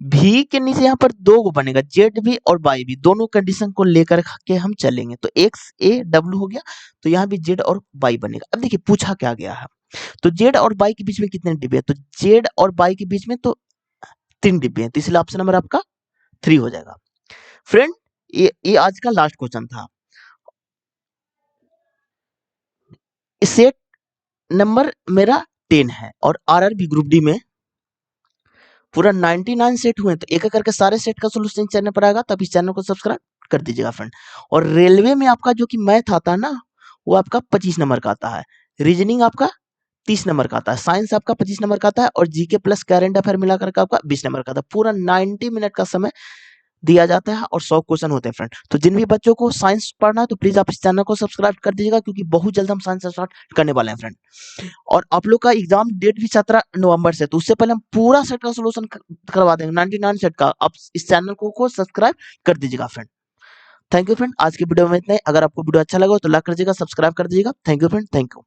भी के नीचे यहाँ पर दो को बनेगा, जेड भी और वाई भी, दोनों कंडीशन को लेकर के हम चलेंगे। तो एक्स ए डब्ल्यू हो गया, तो यहाँ भी जेड और वाई बनेगा। अब देखिए पूछा क्या गया है, तो जेड और वाई के बीच में कितने डिब्बे हैं, तो जेड और वाई के बीच में तो 3 डिब्बे हैं, तो इसलिए ऑप्शन नंबर आपका 3 हो जाएगा। फ्रेंड ये आज का लास्ट क्वेश्चन था। सेट नंबर मेरा 10 है और आरआरबी ग्रुप डी में पूरा 99 सेट हुए, तो एक एक करके सारे सेट का सोल्यूशन चैनल पर आएगा, तब इस चैनल को सब्सक्राइब कर दीजिएगा फ्रेंड। और रेलवे में आपका जो कि मैथ आता है ना, वो आपका 25 नंबर का आता है, रीजनिंग आपका 30 नंबर का आता है, साइंस आपका 25 नंबर का आता है, और जीके प्लस करंट अफेयर मिलाकर के आपका 20 नंबर का आता है। पूरा 90 मिनट का समय दिया जाता है और 100 क्वेश्चन होते हैं फ्रेंड। तो जिन भी बच्चों को साइंस पढ़ना है तो प्लीज आप इस चैनल को सब्सक्राइब कर दीजिएगा, क्योंकि बहुत जल्द हम साइंस स्टार्ट करने वाले हैं फ्रेंड। और आप लोग का एग्जाम डेट भी 17 नवंबर से, तो उससे पहले हम पूरा सेट का सोल्यूशन करवा देंगे, 99 सेट का। आप इस चैनल को सब्सक्राइब कर दीजिएगा फ्रेंड। थैंक यू फ्रेंड, आज की वीडियो में इतना ही। अगर आपको वीडियो अच्छा लगा तो लाइक कर दीजिएगा, सब्सक्राइब कर दीजिएगा। Thank you friend, thank you.